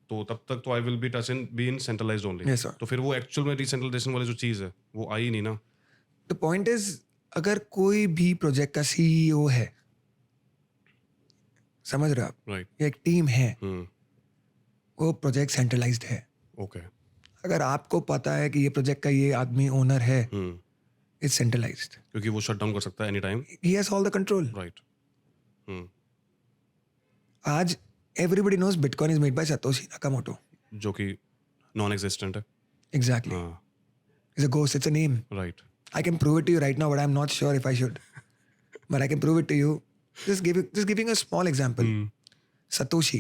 Speaker 2: तो तब तक तो I will be touch in be in centralised only.
Speaker 1: Yes, sir.
Speaker 2: तो फिर वो एक्चुअल में डिसेंट्रलाइजेशन वाली जो चीज़ है वो आई नहीं ना।
Speaker 1: The point is, अगर कोई भी प्रोजेक्ट का सीईओ है, समझ रहे हो आप,
Speaker 2: राइट।
Speaker 1: या एक टीम है, वो प्रोजेक्ट सेंट्रलाइज्ड है।
Speaker 2: ओके।
Speaker 1: अगर आपको पता है कि ये प्रोजेक्ट का ये आदमी ओनर है, इट्स सेंट्रलाइज्ड,
Speaker 2: क्योंकि वो शट डाउन कर सकता है any time.
Speaker 1: He has all the control.
Speaker 2: Right.
Speaker 1: आज everybody knows bitcoin is made by Satoshi Nakamoto.
Speaker 2: जो कि नॉन एग्जिस्टेंट है।
Speaker 1: एग्जैक्टली,
Speaker 2: हाँ।
Speaker 1: It's a ghost, it's a name.
Speaker 2: Right.
Speaker 1: I can prove it to you right now, but I'm not sure if I should. But I can prove it to you. Just giving a small example. Satoshi,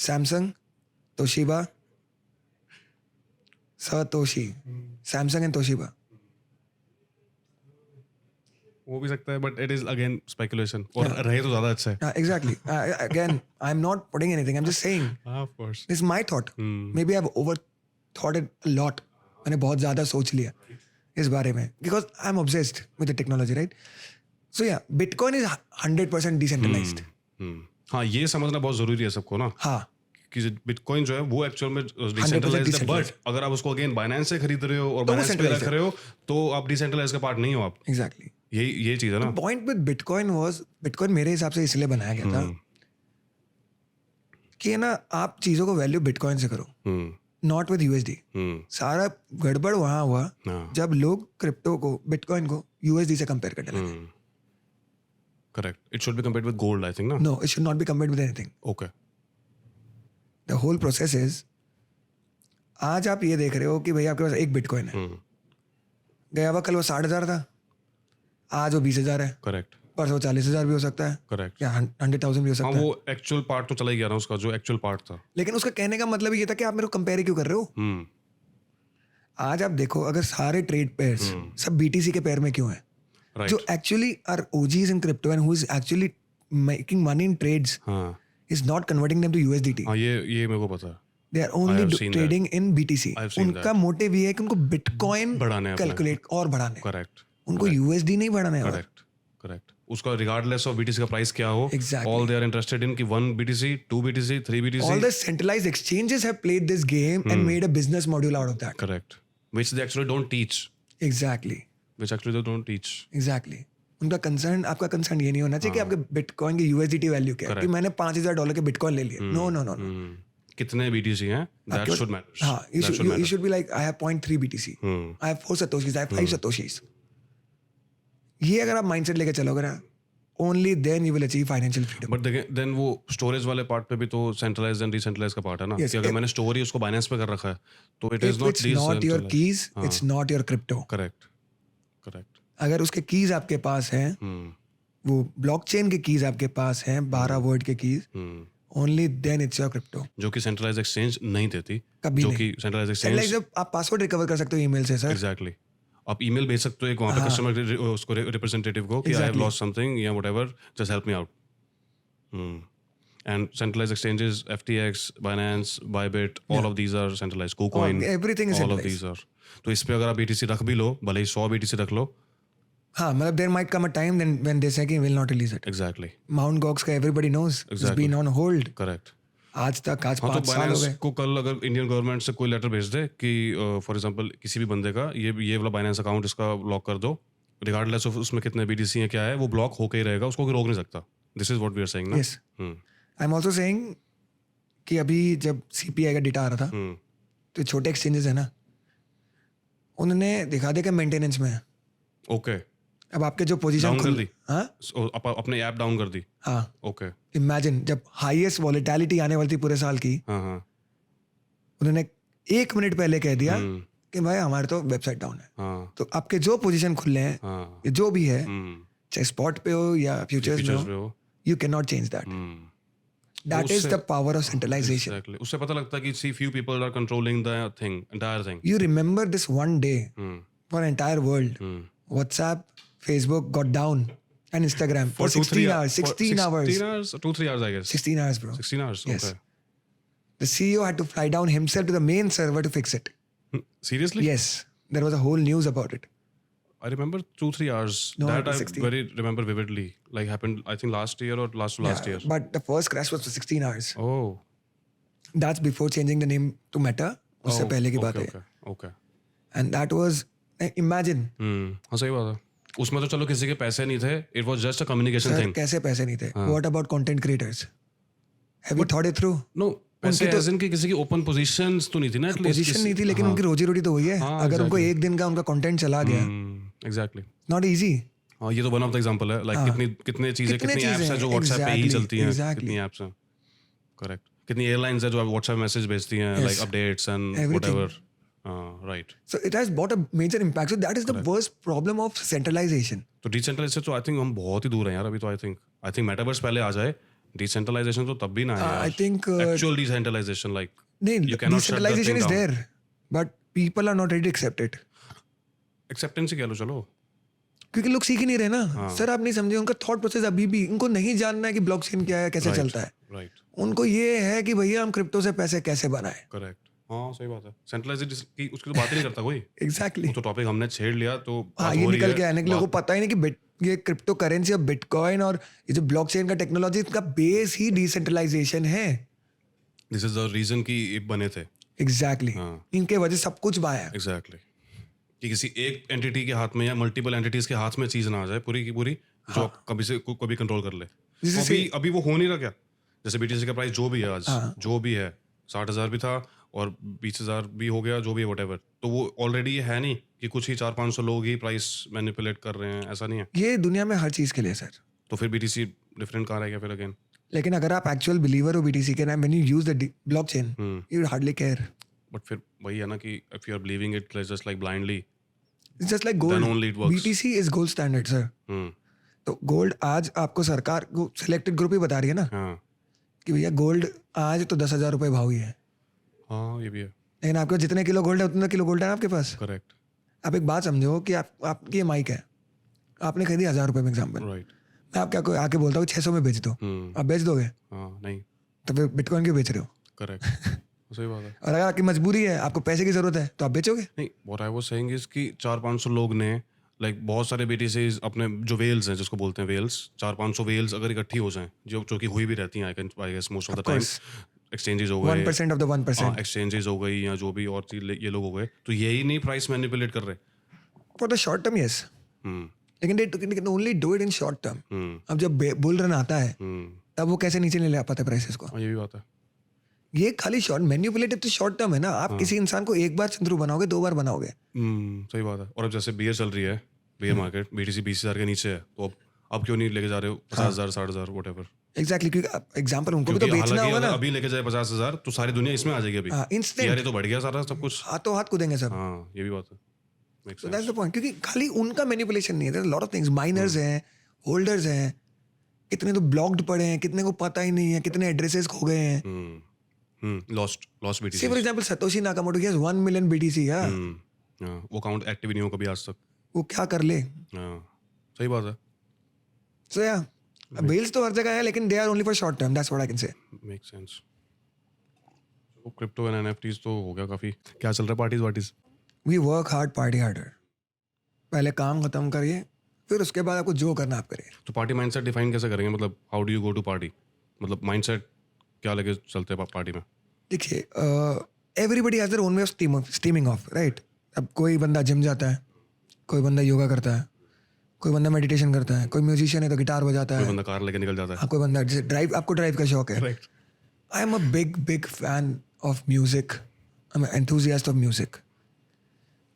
Speaker 1: Samsung, Toshiba, Satoshi, Samsung and Toshiba.
Speaker 2: वो भी सकता है but it is again speculation, और रहे तो ज्यादा अच्छा है।
Speaker 1: Exactly. Again, I'm not putting anything. I'm just saying.
Speaker 2: Of course.
Speaker 1: This is my thought. Maybe I've overthought it a lot. मैंने बहुत ज़्यादा सोच लिया इस बारे में, because I'm obsessed with the technology, right? So yeah, Bitcoin is 100% decentralized.
Speaker 2: हाँ, ये समझना बहुत जरूरी है सबको ना
Speaker 1: हाँ,
Speaker 2: कि बिटकॉइन जो है वो एक्चुअल में डिसेंट्रलाइज्ड है, बट अगर आप उसको अगेन बाइनेंस से खरीद रहे हो और बाइनेंस पे रख रहे हो तो आप डिसेंट्रलाइज का पार्ट नहीं हो आप।
Speaker 1: exactly.
Speaker 2: ये चीज है ना।
Speaker 1: Point with bitcoin was, bitcoin मेरे हिसाब से इसलिए बनाया गया था कि ना आप चीज़ों को वैल्यू बिटकॉइन से करो, नॉट विद यूएसडी। सारा गड़बड़ वहाँ हुआ जब लोग क्रिप्टो को, बिटकॉइन को यूएसडी से कंपेयर करने लगे।
Speaker 2: Correct. It should be compared with gold I think ना।
Speaker 1: No, it should not be compared with anything.
Speaker 2: Okay.
Speaker 1: The whole process is, आज आप ये देख रहे हो कि भाई आपके पास एक बिटकॉइन है, गया हुआ कल वो 60,000 था, आज वो 20,000 है,
Speaker 2: करेक्ट।
Speaker 1: परसों 40,000 भी हो सकता है,
Speaker 2: करेक्ट।
Speaker 1: या 100,000 भी हो सकता है।
Speaker 2: वो एक्चुअल पार्ट तो चला ही गया ना उसका, जो एक्चुअल पार्ट था।
Speaker 1: लेकिन उसका कहने का मतलब ये था कि आप मेरे को कंपेयर क्यों कर रहे हो। आज आप देखो, अगर सारे ट्रेड पेयर्स सब बीटीसी के पेयर में क्यों हैं,
Speaker 2: राइट।
Speaker 1: जो actually are OGs in crypto and who is actually making money in trades
Speaker 2: हाँ
Speaker 1: is not converting them to USDT.
Speaker 2: हाँ, ये मेरे को पता है।
Speaker 1: They are
Speaker 2: I have
Speaker 1: only
Speaker 2: seen
Speaker 1: trading in BTC.
Speaker 2: I have seen
Speaker 1: उनका motive ये है कि उनको बिटकॉइन
Speaker 2: बढ़ाने हैं अपने।
Speaker 1: कैलकुलेट और बढ़ाने,
Speaker 2: करेक्ट।
Speaker 1: उनको यूएसडी नहीं बढ़ाने हैं।
Speaker 2: करेक्ट। करेक्ट। उसका रिगार्डलेस ऑफ बीटीसी का प्राइस क्या हो,
Speaker 1: Exactly.
Speaker 2: All they are interested in कि 1 BTC, 2 BTC, 3 BTC.
Speaker 1: All the centralized exchanges have played this game and made a business module out of that.
Speaker 2: Correct. which they actually don't teach.
Speaker 1: Exactly.
Speaker 2: which actually they don't teach.
Speaker 1: Exactly. उनका concern, आपका concern ये नहीं होना चाहिए कि आपके bitcoin की USDT value क्या है, कि मैंने $5,000 के बिटकॉइन ले लिए। No no no no.
Speaker 2: कितने बीटीसी हैं, that should matter.
Speaker 1: हाँ, you should be like, I have 0.3 BTC, I have 4 satoshis, I have 5 satoshis. ये अगर आप माइंडसेट लेके चलोगे ना, only then you will achieve financial freedom.
Speaker 2: But then वो स्टोरेज वाले पार्ट पे भी तो सेंट्रलाइज एंड डिसेंट्रलाइज का पार्ट है ना।
Speaker 1: Yes,
Speaker 2: कि अगर मैंने स्टोर ही उसको बाइनेंस पे कर रखा है तो it is
Speaker 1: If
Speaker 2: not
Speaker 1: it's not your keys, it's not your crypto.
Speaker 2: Correct. Correct.
Speaker 1: अगर उसके कीज आपके पास हैं, वो ब्लॉकचेन के कीज आपके पास हैं, 12 वर्ड के keys, only then it's your crypto.
Speaker 2: जो कि सेंट्रलाइज एक्सचेंज नहीं देती,
Speaker 1: कभी
Speaker 2: जो
Speaker 1: नहीं।
Speaker 2: कि सेंट्रलाइज
Speaker 1: Like
Speaker 2: एक्सचेंज
Speaker 1: जब आप पासवर्ड रिकवर कर सकते हो ईमेल से, सर।
Speaker 2: एग्जैक्टली। आप ईमेल भेज सकते हो एक वहाँ पे कस्टमर उसको रिप्रेजेंटेटिव को कि आई हैव लॉस्ट समथिंग या whatever, just help me out. And centralize exchanges, FTX, Binance, Bybit, all of these are centralized. KuCoin,
Speaker 1: everything is
Speaker 2: all of
Speaker 1: centralized.
Speaker 2: these are. तो इस पे अगर आप BTC रख भी लो, भले ही 100 BTC रख लो।
Speaker 1: हाँ, मतलब there might come a time then when they say कि will not release it.
Speaker 2: Exactly.
Speaker 1: Mount Gox का everybody knows, it's
Speaker 2: Exactly.
Speaker 1: been on hold.
Speaker 2: Correct.
Speaker 1: आज तक 5
Speaker 2: हाँ, तो
Speaker 1: साल हो
Speaker 2: बाइनेंस
Speaker 1: गए।
Speaker 2: को कल अगर इंडियन गवर्नमेंट से कोई लेटर भेज दे कि फॉर एग्जांपल किसी भी बंदे का ये वाला बाइनेंस अकाउंट इसका ब्लॉक कर दो, रिगार्डलेस ऑफ उसमें कितने BTC हैं क्या है, वो ब्लॉक होके ही रहेगा, उसको कोई रोक नहीं सकता। This is what we are saying ना।
Speaker 1: Yes. I am also saying कि अभी जब CPI का डेटा आ रहा था, तो छोटे एक्सचेंजेस है ना, उन्होंने दिखा दिया कि मेंटेनेंस में है।
Speaker 2: ओके।
Speaker 1: अब आपके जो पोजीशन
Speaker 2: डाउन कर दी।
Speaker 1: हाँ
Speaker 2: अपने ऐप डाउन कर दी।
Speaker 1: हाँ,
Speaker 2: ओके।
Speaker 1: इमेजिन जब हाईएस्ट वॉलेटिलिटी आने वाली थी पूरे साल की,
Speaker 2: हाँ हाँ
Speaker 1: उन्होंने 1 मिनट पहले कह दिया कि भाई हमारे तो वेबसाइट डाउन है।
Speaker 2: हाँ
Speaker 1: तो आपके जो पोजीशन खुले हैं,
Speaker 2: हाँ।
Speaker 1: ये जो भी है, चाहे स्पॉट पे हो या फ्यूचर्स में
Speaker 2: फीचर्स पे
Speaker 1: हो,
Speaker 2: हो।
Speaker 1: You can not change that. That is the power of centralization.
Speaker 2: Exactly. उससे पता लगता है कि see few people are controlling the thing, entire thing.
Speaker 1: You remember this one day for entire world, WhatsApp, Facebook got down and Instagram for 16 hours, 16 hours.
Speaker 2: 16 hours, 2-3 hours I guess.
Speaker 1: 16 hours, bro.
Speaker 2: 16 hours,
Speaker 1: Yes.
Speaker 2: okay.
Speaker 1: The CEO had to fly down himself to the main server to fix it.
Speaker 2: Seriously?
Speaker 1: Yes, there was a whole news about it.
Speaker 2: I remember 2-3 hours.
Speaker 1: No,
Speaker 2: That
Speaker 1: it was
Speaker 2: I
Speaker 1: 16.
Speaker 2: very remember vividly. Like happened, I think last year or last
Speaker 1: Yeah,
Speaker 2: year.
Speaker 1: but the first crash was for 16 hours.
Speaker 2: Oh.
Speaker 1: That's before changing the name to Meta. उससे पहले की बात है.
Speaker 2: Okay.
Speaker 1: And that was, imagine,
Speaker 2: हाँ सही बात है. उसमें तो चलो किसी के पैसे नहीं थे. It was just a communication
Speaker 1: sir,
Speaker 2: thing.
Speaker 1: कैसे पैसे नहीं थे? What about content creators? Have you thought it through?
Speaker 2: No, पैसे as in कि किसी की open positions तो नहीं थी ना at least.
Speaker 1: पोजीशन नहीं थी, लेकिन उनकी रोजी रोटी तो वही है.
Speaker 2: हाँ,
Speaker 1: अगर उनको एक दिन का उनका कंटेंट चला गया,
Speaker 2: Exactly.
Speaker 1: Not easy.
Speaker 2: हाँ ये तो वन ऑफ द एग्जांपल है. लाइक कितनी चीजें
Speaker 1: कितने
Speaker 2: कितनी एप्स
Speaker 1: चीज़ें
Speaker 2: हैं जो
Speaker 1: हैं,
Speaker 2: व्हाट्सएप पे ही
Speaker 1: exactly,
Speaker 2: चलती हैं.
Speaker 1: exactly.
Speaker 2: कितनी एप्स हैं. करेक्ट. कितनी एयरलाइंस है जो व्हाट्सएप मैसेज भेजती हैं
Speaker 1: Yes.
Speaker 2: Like updates and
Speaker 1: Everything.
Speaker 2: Whatever. Right.
Speaker 1: So it has brought a major impact. So that is the worst problem of centralization.
Speaker 2: तो डिसेंट्रलाइजेशन तो आई थिंक हम बहुत ही दूर हैं यार अभी तो. आई थिंक मेटावर्स पहले आ जाए. डिसेंट्रलाइजेशन तो तब भी ना आए.
Speaker 1: I think
Speaker 2: actual decentralization like
Speaker 1: नहीं,
Speaker 2: you cannot shut the
Speaker 1: decentralization
Speaker 2: thing
Speaker 1: is
Speaker 2: down.
Speaker 1: there, but people are not ready to accept it.
Speaker 2: Acceptance ही कह लो चलो.
Speaker 1: क्योंकि लोग सीख ही नहीं रहे ना. सर आप नहीं समझे, उनका थॉट प्रोसेस अभी भी, उनको नहीं जानना है कि ब्लॉकचेन क्या है, कैसे चलता है.
Speaker 2: राइट.
Speaker 1: उनको ये है कि भैया हम क्रिप्टो से पैसे कैसे बनाए.
Speaker 2: करेक्ट. हाँ सही बात है. सेंट्रलाइजेशन की उसकी तो बात ही नहीं करता कोई.
Speaker 1: एग्जैक्टली.
Speaker 2: वो तो टॉपिक हमने छेड़ लिया तो
Speaker 1: हाँ,
Speaker 2: बात
Speaker 1: ये
Speaker 2: हो रही
Speaker 1: निकल
Speaker 2: है.
Speaker 1: के आने के लोगों को पता ही नहीं कि ये क्रिप्टो करेंसी और बिटकॉइन और ये जो ब्लॉकचेन का टेक्नोलॉजी, इसका बेस ही डिसेंट्रलाइजेशन है.
Speaker 2: दिस इज द रीजन कि ये बने थे.
Speaker 1: एग्जैक्टली.
Speaker 2: हाँ.
Speaker 1: इनके वजह से सब कुछ बाया.
Speaker 2: एग्जैक्टली. कि किसी एक एंटिटी के हाथ में या मल्टीपल एंटिटीज के हाथ में चीज ना आ जाए पूरी की पूरी जो कभी से कभी कंट्रोल कर ले. अभी वो हो नहीं रहा क्या. जैसे बीटीसी का प्राइस जो भी है आज, जो भी है 60,000 भी था और 20,000 भी हो गया, जो भी है व्हाटएवर. तो वो ऑलरेडी है नहीं कि कुछ ही 400-500 लोग ही प्राइस मैनिपुलेट कर रहे हैं. ऐसा नहीं है.
Speaker 1: ये दुनिया में हर चीज के लिए सर.
Speaker 2: तो फिर बीटीसी डिफरेंट कहाँ रह गया फिर अगेन.
Speaker 1: लेकिन अगर आप एक्चुअल बिलीवर हो बीटीसी के, when you use the blockchain, you hardly care.
Speaker 2: But फिर वही है ना कि if you are believing it just like blindly,
Speaker 1: it's just like
Speaker 2: then only it
Speaker 1: gold.
Speaker 2: works.
Speaker 1: BTC is gold standard sir. तो gold आज आपको सरकार selected group ही बता रही है ना
Speaker 2: हाँ
Speaker 1: कि भैया गोल्ड आज तो 10,000 रुपये भाव ही है.
Speaker 2: हाँ ये भी है.
Speaker 1: लेकिन आपके पास जितने किलो गोल्ड है उतने किलो गोल्ड है ना आपके पास.
Speaker 2: करेक्ट.
Speaker 1: आप एक बात समझो कि आपकी ये माइक है, आपने खरीदी 1,000 रुपये में एग्जाम्पल.
Speaker 2: राइट.
Speaker 1: मैं आपके आके बोलता हूँ 600 में बेच दो, आप बेच दोगे?
Speaker 2: हाँ नहीं.
Speaker 1: तो फिर बिटकॉइन क्यों बेच रहे हो?
Speaker 2: करेक्ट. सही बात है.
Speaker 1: और अगर आपकी मजबूरी है, आपको पैसे की जरूरत है, तो आप बेचोगे.
Speaker 2: नहीं, what I was saying is कि 400-500 लोग ने लाइक बहुत सारे बीटीसीज अपने जो वेल्स हैं जिसको बोलते हैं वेल्स, 400-500 वेल्स अगर इकट्ठी हो जाएं जो कि हुई भी रहती हैं I guess most of the time. Exchanges हो गए,
Speaker 1: 1% ऑफ द 1%.
Speaker 2: एक्सचेंजेस हो गई या जो भी और चीज ये लोग हो गए, तो यही नहीं प्राइस मैनिपुलेट कर रहे.
Speaker 1: For the short term yes, लेकिन they can only do it in short term. अब जब बुल रन आता है तब वो कैसे नीचे नहीं ले पाते प्राइसेस को.
Speaker 2: ये भी बात है.
Speaker 1: ये खाली शॉर्ट मैनिपुलेटेड तो शॉर्ट टर्म है ना. आप किसी इंसान को एक बार चंद्रू बनाओगे, 2 बार बनाओगे.
Speaker 2: सही बात है. और अब जैसे बियर चल रही है, बियर मार्केट बीटीसी 20,000 के नीचे है, तो अब क्यों नहीं लेके जा रहे हो 50,000 60,000 व्हाटएवर.
Speaker 1: एग्जैक्टली. क्योंकि एग्जांपल उनको भी तो बेचना होगा ना.
Speaker 2: अभी लेके जाए 50,000 तो सारी दुनिया इसमें आ जाएगी अभी.
Speaker 1: इंस्टेंट.
Speaker 2: यार ये तो बढ़ गया सारा सब कुछ.
Speaker 1: हाथों हाथ कूदेंगे सब.
Speaker 2: हाँ ये भी बात है.
Speaker 1: So that's the point. क्योंकि खाली उनका मैनिपुलेशन नहीं है. There are a lot of things. Miners हैं, होल्डर्स हैं, कितने तो ब्लॉक्ड पड़े हैं, कितने को पता ही नहीं है, कितने एड्रेसेस खो गए हैं.
Speaker 2: Lost BTC.
Speaker 1: Say for example Satoshi Nakamoto, he has 1 million BTC.
Speaker 2: वो अकाउंट एक्टिव नहीं हो कभी आज तक.
Speaker 1: वो क्या कर ले.
Speaker 2: सही बात है.
Speaker 1: So yeah, bills तो हर जगह है, लेकिन they are only for short term. That's what I can say.
Speaker 2: Make sense. तो क्रिप्टो एंड एनएफटीज तो हो गया काफी. क्या चल रहा है parties?
Speaker 1: We work hard, party harder. पहले काम खत्म करिए, फिर उसके बाद आपको जो करना आप करिए.
Speaker 2: तो पार्टी माइंडसेट डिफाइन कैसे करेंगे? मतलब how do you go to party? मतलब माइंडसेट क्या लेके चलते हैं पार्टी में?
Speaker 1: देखिए, everybody has their own way of steaming off, right. अब कोई बंदा जिम जाता है, कोई बंदा योगा करता है, कोई बंदा मेडिटेशन करता है, कोई म्यूजिशियन है तो गिटार बजाता है,
Speaker 2: कोई बंदा कार लेके निकल जाता है.
Speaker 1: हाँ, कोई बंदा जैसे ड्राइव, आपको ड्राइव का शौक है.
Speaker 2: Right.
Speaker 1: I am a big fan of music. I am enthusiast of music.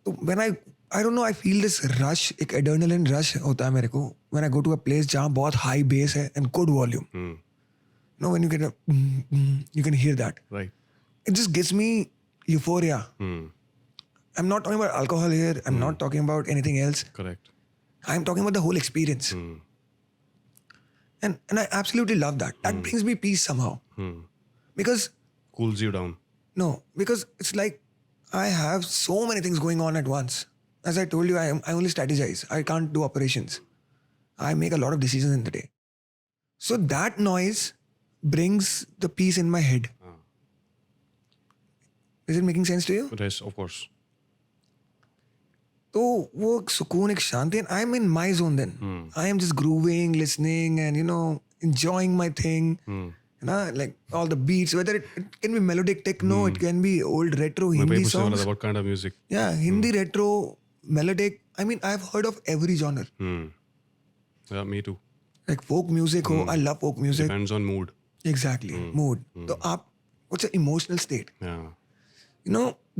Speaker 1: तो when I don't know, I feel this rush, एक एड्रेनलिन रश होता है मेरे को when I go to a place जहाँ बहुत हाई बेस है and good volume. No, when you can hear that,
Speaker 2: right.
Speaker 1: it just gives me euphoria. I'm not talking about alcohol here. I'm not talking about anything else.
Speaker 2: Correct.
Speaker 1: I'm talking about the whole experience. And I absolutely love that. That brings me peace somehow. Because
Speaker 2: Cools you down.
Speaker 1: no, because it's like I have so many things going on at once. As I told you, I only strategize. I can't do operations. I make a lot of decisions in the day. So that noise brings the peace in my head. Is it making sense to you?
Speaker 2: Yes, of course.
Speaker 1: तो वो एक सुकून, एक शांति, and I'm in my zone then. I am just grooving, listening, and enjoying my thing. Like all the beats, whether it can be melodic techno, it can be old retro
Speaker 2: मैं
Speaker 1: Hindi
Speaker 2: वही पूछने वाला
Speaker 1: songs.
Speaker 2: था, what kind of music?
Speaker 1: Yeah, Hindi retro, melodic. I mean, I've heard of every genre.
Speaker 2: Yeah, me too.
Speaker 1: Like folk music ho, I love folk music.
Speaker 2: Depends on mood.
Speaker 1: Exactly, mood. So what's an emotional state?
Speaker 2: Yeah.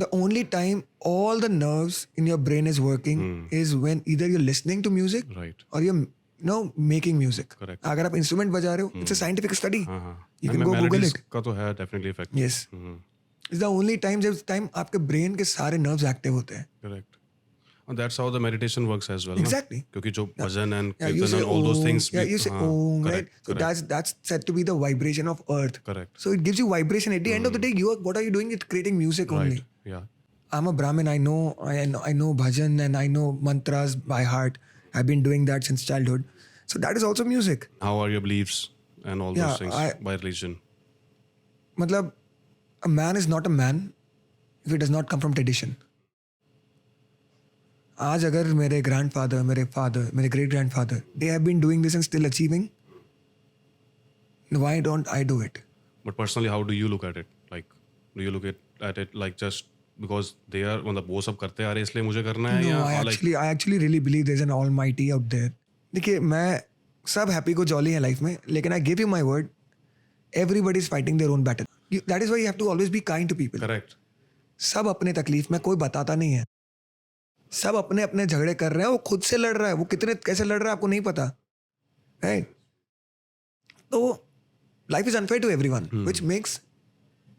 Speaker 1: The only time all the nerves in your brain is working is when either you're listening to music
Speaker 2: Right.
Speaker 1: or you're making music.
Speaker 2: Correct.
Speaker 1: अगर आप instrument बजा रहे हो, it's a scientific study.
Speaker 2: हाँ.
Speaker 1: You can go Google
Speaker 2: Melodies
Speaker 1: it.
Speaker 2: का तो है definitely effect.
Speaker 1: Yes. It's the only time जब टाइम आपके ब्रेन के सारे नर्व्स एक्टिव होते हैं.
Speaker 2: Correct. And that's how the meditation works as well.
Speaker 1: Exactly.
Speaker 2: ना? क्योंकि जो भजन and
Speaker 1: Yeah, you
Speaker 2: kirtan
Speaker 1: say
Speaker 2: and all those
Speaker 1: Om.
Speaker 2: things.
Speaker 1: Yeah, you say Om, right?
Speaker 2: Correct.
Speaker 1: So that's said to be the vibration of earth.
Speaker 2: Correct.
Speaker 1: So it gives you vibration. At the end of the day, what are you doing? It's creating music only.
Speaker 2: Right. Yeah.
Speaker 1: I'm a Brahmin. I know bhajan and I know mantras by heart. I've been doing that since childhood. So that is also music.
Speaker 2: How are your beliefs and all
Speaker 1: Yeah,
Speaker 2: those things by religion?
Speaker 1: Matlab, a man is not a man if it does not come from tradition. आज अगर मेरे grandfather, मेरे father, मेरे great grandfather, they have been doing this and still achieving, why don't I do it?
Speaker 2: But personally, how do you look at it? Like, do you look at it like just because they are मतलब वो सब करते आ रहे इसलिए मुझे करना है
Speaker 1: No,
Speaker 2: या
Speaker 1: I actually really believe there's an almighty out there. देखिए, मैं सब happy को jolly है life में, लेकिन I give you my word, everybody is fighting their own battle. That is why you have to always be kind to people.
Speaker 2: correct.
Speaker 1: सब अपने तकलीफ में, कोई बताता नहीं है. सब अपने अपने झगड़े कर रहे हैं, वो खुद से लड़ रहा है, वो कितने कैसे लड़ रहा है आपको नहीं पता, राइट? तो life is unfair to everyone, which makes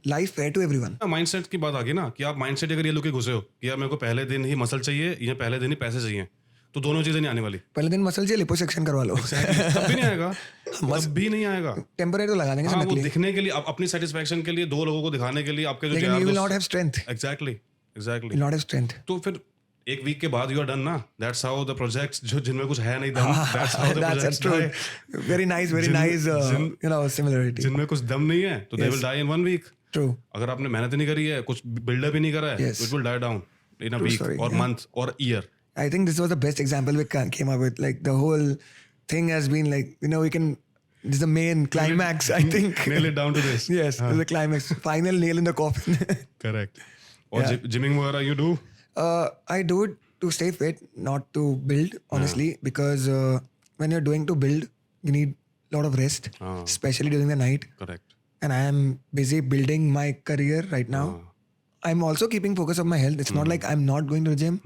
Speaker 1: life fair to everyone.
Speaker 2: Mindset की बात आ गई ना कि आप माइंडसेट अगर ये लोग के घुसे हो कि यार मेरे को पहले दिन ही मसल चाहिए या पहले दिन ही पैसे चाहिए, तो दोनों चीजें नहीं आने वाली.
Speaker 1: पहले दिन मसल चाहिए, लिपोसक्शन करवा लो.
Speaker 2: तब भी नहीं आएगा. तब भी नहीं आएगा.
Speaker 1: टेम्परेरी तो लगा देंगे
Speaker 2: हाँ, वो
Speaker 1: नकली,
Speaker 2: दिखने के लिए अपनी सेटिस्फेक्शन के लिए दो लोगों को दिखाने के लिए आपके जो
Speaker 1: लेकिन you will not have strength.
Speaker 2: Exactly
Speaker 1: you not have strength.
Speaker 2: तो फिर एक वीक के बाद यू आर डन ना. दैट्स हाउ द प्रोजेक्ट्स जो जिनमें कुछ है नहीं दम, that's how the projects die.
Speaker 1: Very nice similarity.
Speaker 2: जिनमें कुछ दम नहीं है तो they will die in 1 week.
Speaker 1: True.
Speaker 2: अगर आपने मेहनत नहीं करी है, कुछ बिल्डअप ही नहीं करा है,
Speaker 1: Yes.
Speaker 2: It will die down in a week
Speaker 1: story,
Speaker 2: और मंथ और year.
Speaker 1: I think this was the best example we came up with. Like the whole thing has been like, we can, this is the main climax, I think.
Speaker 2: Nail it down to this.
Speaker 1: Yes, this is the climax. Final nail in the coffin.
Speaker 2: Correct. और gymming वगैरह you do?
Speaker 1: I do it to stay fit, not to build, honestly, because when you're doing to build, you need a lot of rest, especially during the night.
Speaker 2: Correct.
Speaker 1: And I am busy building my career right now. I'm also keeping focus on my health. It's not like I'm not going to the gym.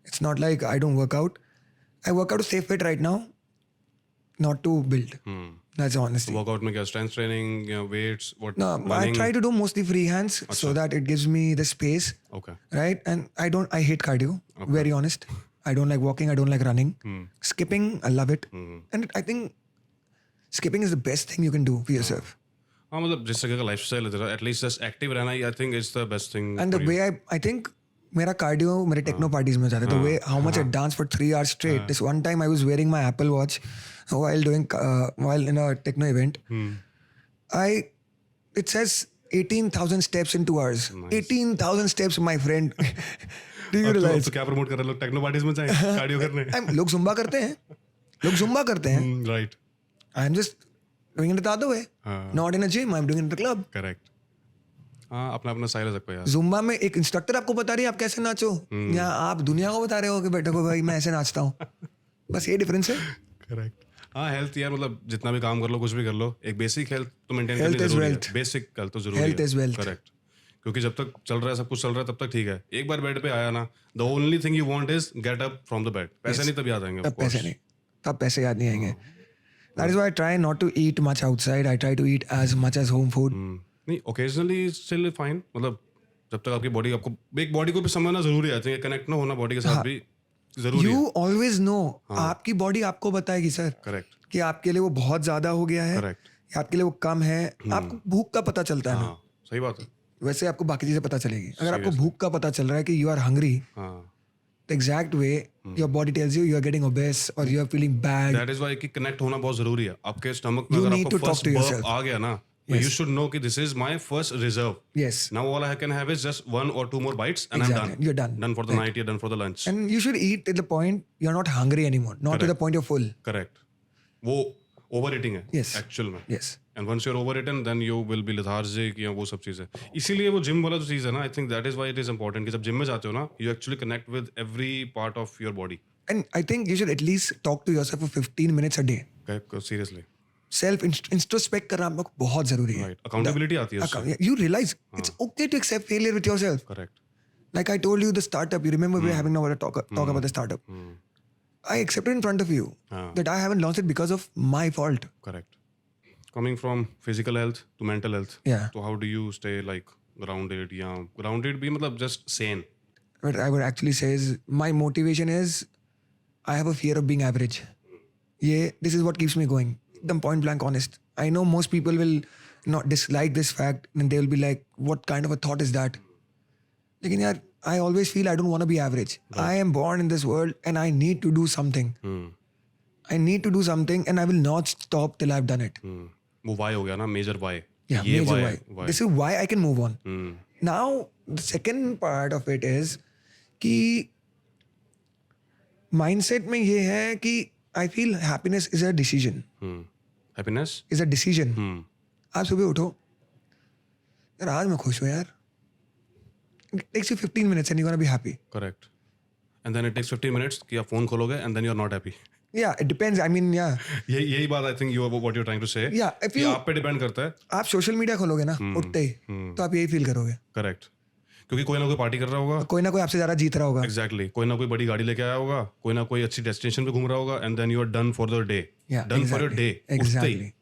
Speaker 1: It's not like I don't work out. I work out to stay fit right now, not to build. That's honesty.
Speaker 2: Workout में क्या strength training, weights, what?
Speaker 1: No, I
Speaker 2: running?
Speaker 1: try to do mostly free hands so that it gives me the space,
Speaker 2: Okay.
Speaker 1: right? And I hate cardio, very honest. I don't like walking, I don't like running. Skipping, I love it. And I think skipping is the best thing you can do for yourself.
Speaker 2: हाँ मतलब जिस तरह का lifestyle है तेरा, at least just active रहना, I think it's the best thing.
Speaker 1: And the way I think मेरा cardio मेरे टेक्नो पार्टीज में जाता है. The way how much I dance for 3 hours straight. This one time I was wearing my Apple Watch while in a techno event. It says 18,000 steps in 2 hours. 18,000 steps, my friend. Do you realize?
Speaker 2: तो क्या promote कर रहे हैं लोग? Techno parties में जाएं cardio करने.
Speaker 1: लोग जुम्बा करते हैं.
Speaker 2: Right.
Speaker 1: I'm just doing it the other way. Not in a gym. I'm doing it in the club.
Speaker 2: Correct. हाँ अपना अपना स्टाइल है सबका यार.
Speaker 1: जुम्बा में एक इंस्ट्रक्टर आपको बता रही है आप कैसे नाचो, या आप दुनिया को बता रहे हो कि बेटा को भाई मैं ऐसे नाचता हूँ. बस ये डिफरेंस है.
Speaker 2: करेक्ट. हाँ हेल्थ यार मतलब जितना भी काम कर लो, कुछ भी कर लो, एक बेसिक हेल्थ तो मेंटेन
Speaker 1: Health
Speaker 2: करनी
Speaker 1: is
Speaker 2: जरूरी है.
Speaker 1: wealth.
Speaker 2: बेसिक हेल्थ तो जरूरी है.
Speaker 1: Health is wealth.
Speaker 2: करेक्ट. क्योंकि जब तक चल रहा है, सब कुछ चल रहा है, तब तक ठीक है. एक बार बेड पे आया ना, the only thing you want is get up from the bed. पैसे नहीं तब याद आएंगे.
Speaker 1: तब पैसे नहीं, तब पैसे याद नहीं आएंगे. That is why I try not to eat much outside. I try to eat as much as home food.
Speaker 2: नहीं ओकेजनली स्टिल फाइन. मतलब जब तक आपकी बॉडी आपको एक बॉडी को भी समझना जरूरी है. कनेक्ट ना होना बॉडी के साथ भी जरूरी है.
Speaker 1: You always know. आपकी बॉडी आपको बताएगी सर
Speaker 2: करेक्ट.
Speaker 1: कि आपके लिए वो बहुत ज्यादा हो गया है,
Speaker 2: करेक्ट.
Speaker 1: या आपके लिए वो कम है. आपको भूख का पता चलता है ना,
Speaker 2: हाँ सही बात है.
Speaker 1: वैसे आपको बाकी चीजें पता चलेगी. अगर आपको भूख का पता चल रहा है कि यू आर हंग्री,
Speaker 2: हाँ
Speaker 1: the exact way your body tells you are getting obese or you are feeling bad.
Speaker 2: That is why कि कनेक्ट होना बहुत जरूरी है. आपके स्टमक में
Speaker 1: You
Speaker 2: अगर
Speaker 1: need
Speaker 2: आपको
Speaker 1: to talk
Speaker 2: first
Speaker 1: to
Speaker 2: burp
Speaker 1: yourself.
Speaker 2: आ गया ना, But you
Speaker 1: Yes.
Speaker 2: should know कि this is my first reserve.
Speaker 1: Yes.
Speaker 2: Now all I can have is just 1 or 2 more bites and I'm
Speaker 1: Exactly.
Speaker 2: done.
Speaker 1: You're done.
Speaker 2: Done for the night, you're done for the lunch.
Speaker 1: And you should eat at the point you're not hungry anymore, not to the point you're full.
Speaker 2: Correct. वो overeating है
Speaker 1: Yes.
Speaker 2: actual में.
Speaker 1: Yes.
Speaker 2: And once you're overeaten, then you will be lethargic या वो सब चीज़ें. इसीलिए वो gym वाला जो चीज़ है ना, I think that is why it is important कि जब जिम में जाते हो ना, you actually connect with every part of your body.
Speaker 1: And I think you should at least talk to yourself for 15 minutes a day.
Speaker 2: Seriously.
Speaker 1: Self introspect करना आप लोग को बहुत जरूरी है.
Speaker 2: Right. Accountability आती है उससे.
Speaker 1: You realize it's okay to accept failure with yourself.
Speaker 2: Correct.
Speaker 1: Like I told you, the startup. You remember we were having a talk about the startup. I accepted in front of you that I haven't launched it because of my fault.
Speaker 2: Correct. Coming from physical health to mental health.
Speaker 1: Yeah.
Speaker 2: So how do you stay like grounded? या grounded भी मतलब just sane.
Speaker 1: What I would actually say is my motivation is I have a fear of being average. Yeah, this is what keeps me going. एकदम point blank honest. I know most people will not dislike this fact and they will be like, what kind of a thought is that? लेकिन यार, I always feel I don't want to be average. I am born in this world and I need to do something. I need to do something and I will not stop till I've done it.
Speaker 2: वो why हो गया ना, major why.
Speaker 1: Yeah,
Speaker 2: ये
Speaker 1: major
Speaker 2: why.
Speaker 1: why. This is why I can move on. Now, the second part of it is कि mindset में ये है कि I feel happiness is a decision.
Speaker 2: Happiness?
Speaker 1: Is a decision. आप सुबह उठो, यार आज मैं खुश हूँ यार. It takes you 15 minutes and you're gonna be happy.
Speaker 2: Correct. And then it takes 15 minutes कि आप phone खोलोगे and then you're not happy.
Speaker 1: Yeah, it depends. I mean, yeah.
Speaker 2: यही बात I think you what you're trying to say.
Speaker 1: Yeah, if
Speaker 2: कि
Speaker 1: you
Speaker 2: आप पे depend करता है.
Speaker 1: आप सोशल मीडिया खोलोगे ना उठते ही तो आप यही फील करोगे.
Speaker 2: Correct. क्योंकि कोई ना कोई पार्टी कर रहा होगा.
Speaker 1: कोई ना कोई आपसे ज्यादा जीत रहा होगा.
Speaker 2: Exactly. कोई ना कोई बड़ी गाड़ी लेके आया होगा, कोई ना कोई अच्छी डेस्टिनेशन पे घूम रहा होगा and then you are done for the day.
Speaker 1: Yeah,
Speaker 2: Done for your
Speaker 1: exactly.
Speaker 2: day. उठते ही.
Speaker 1: Exactly.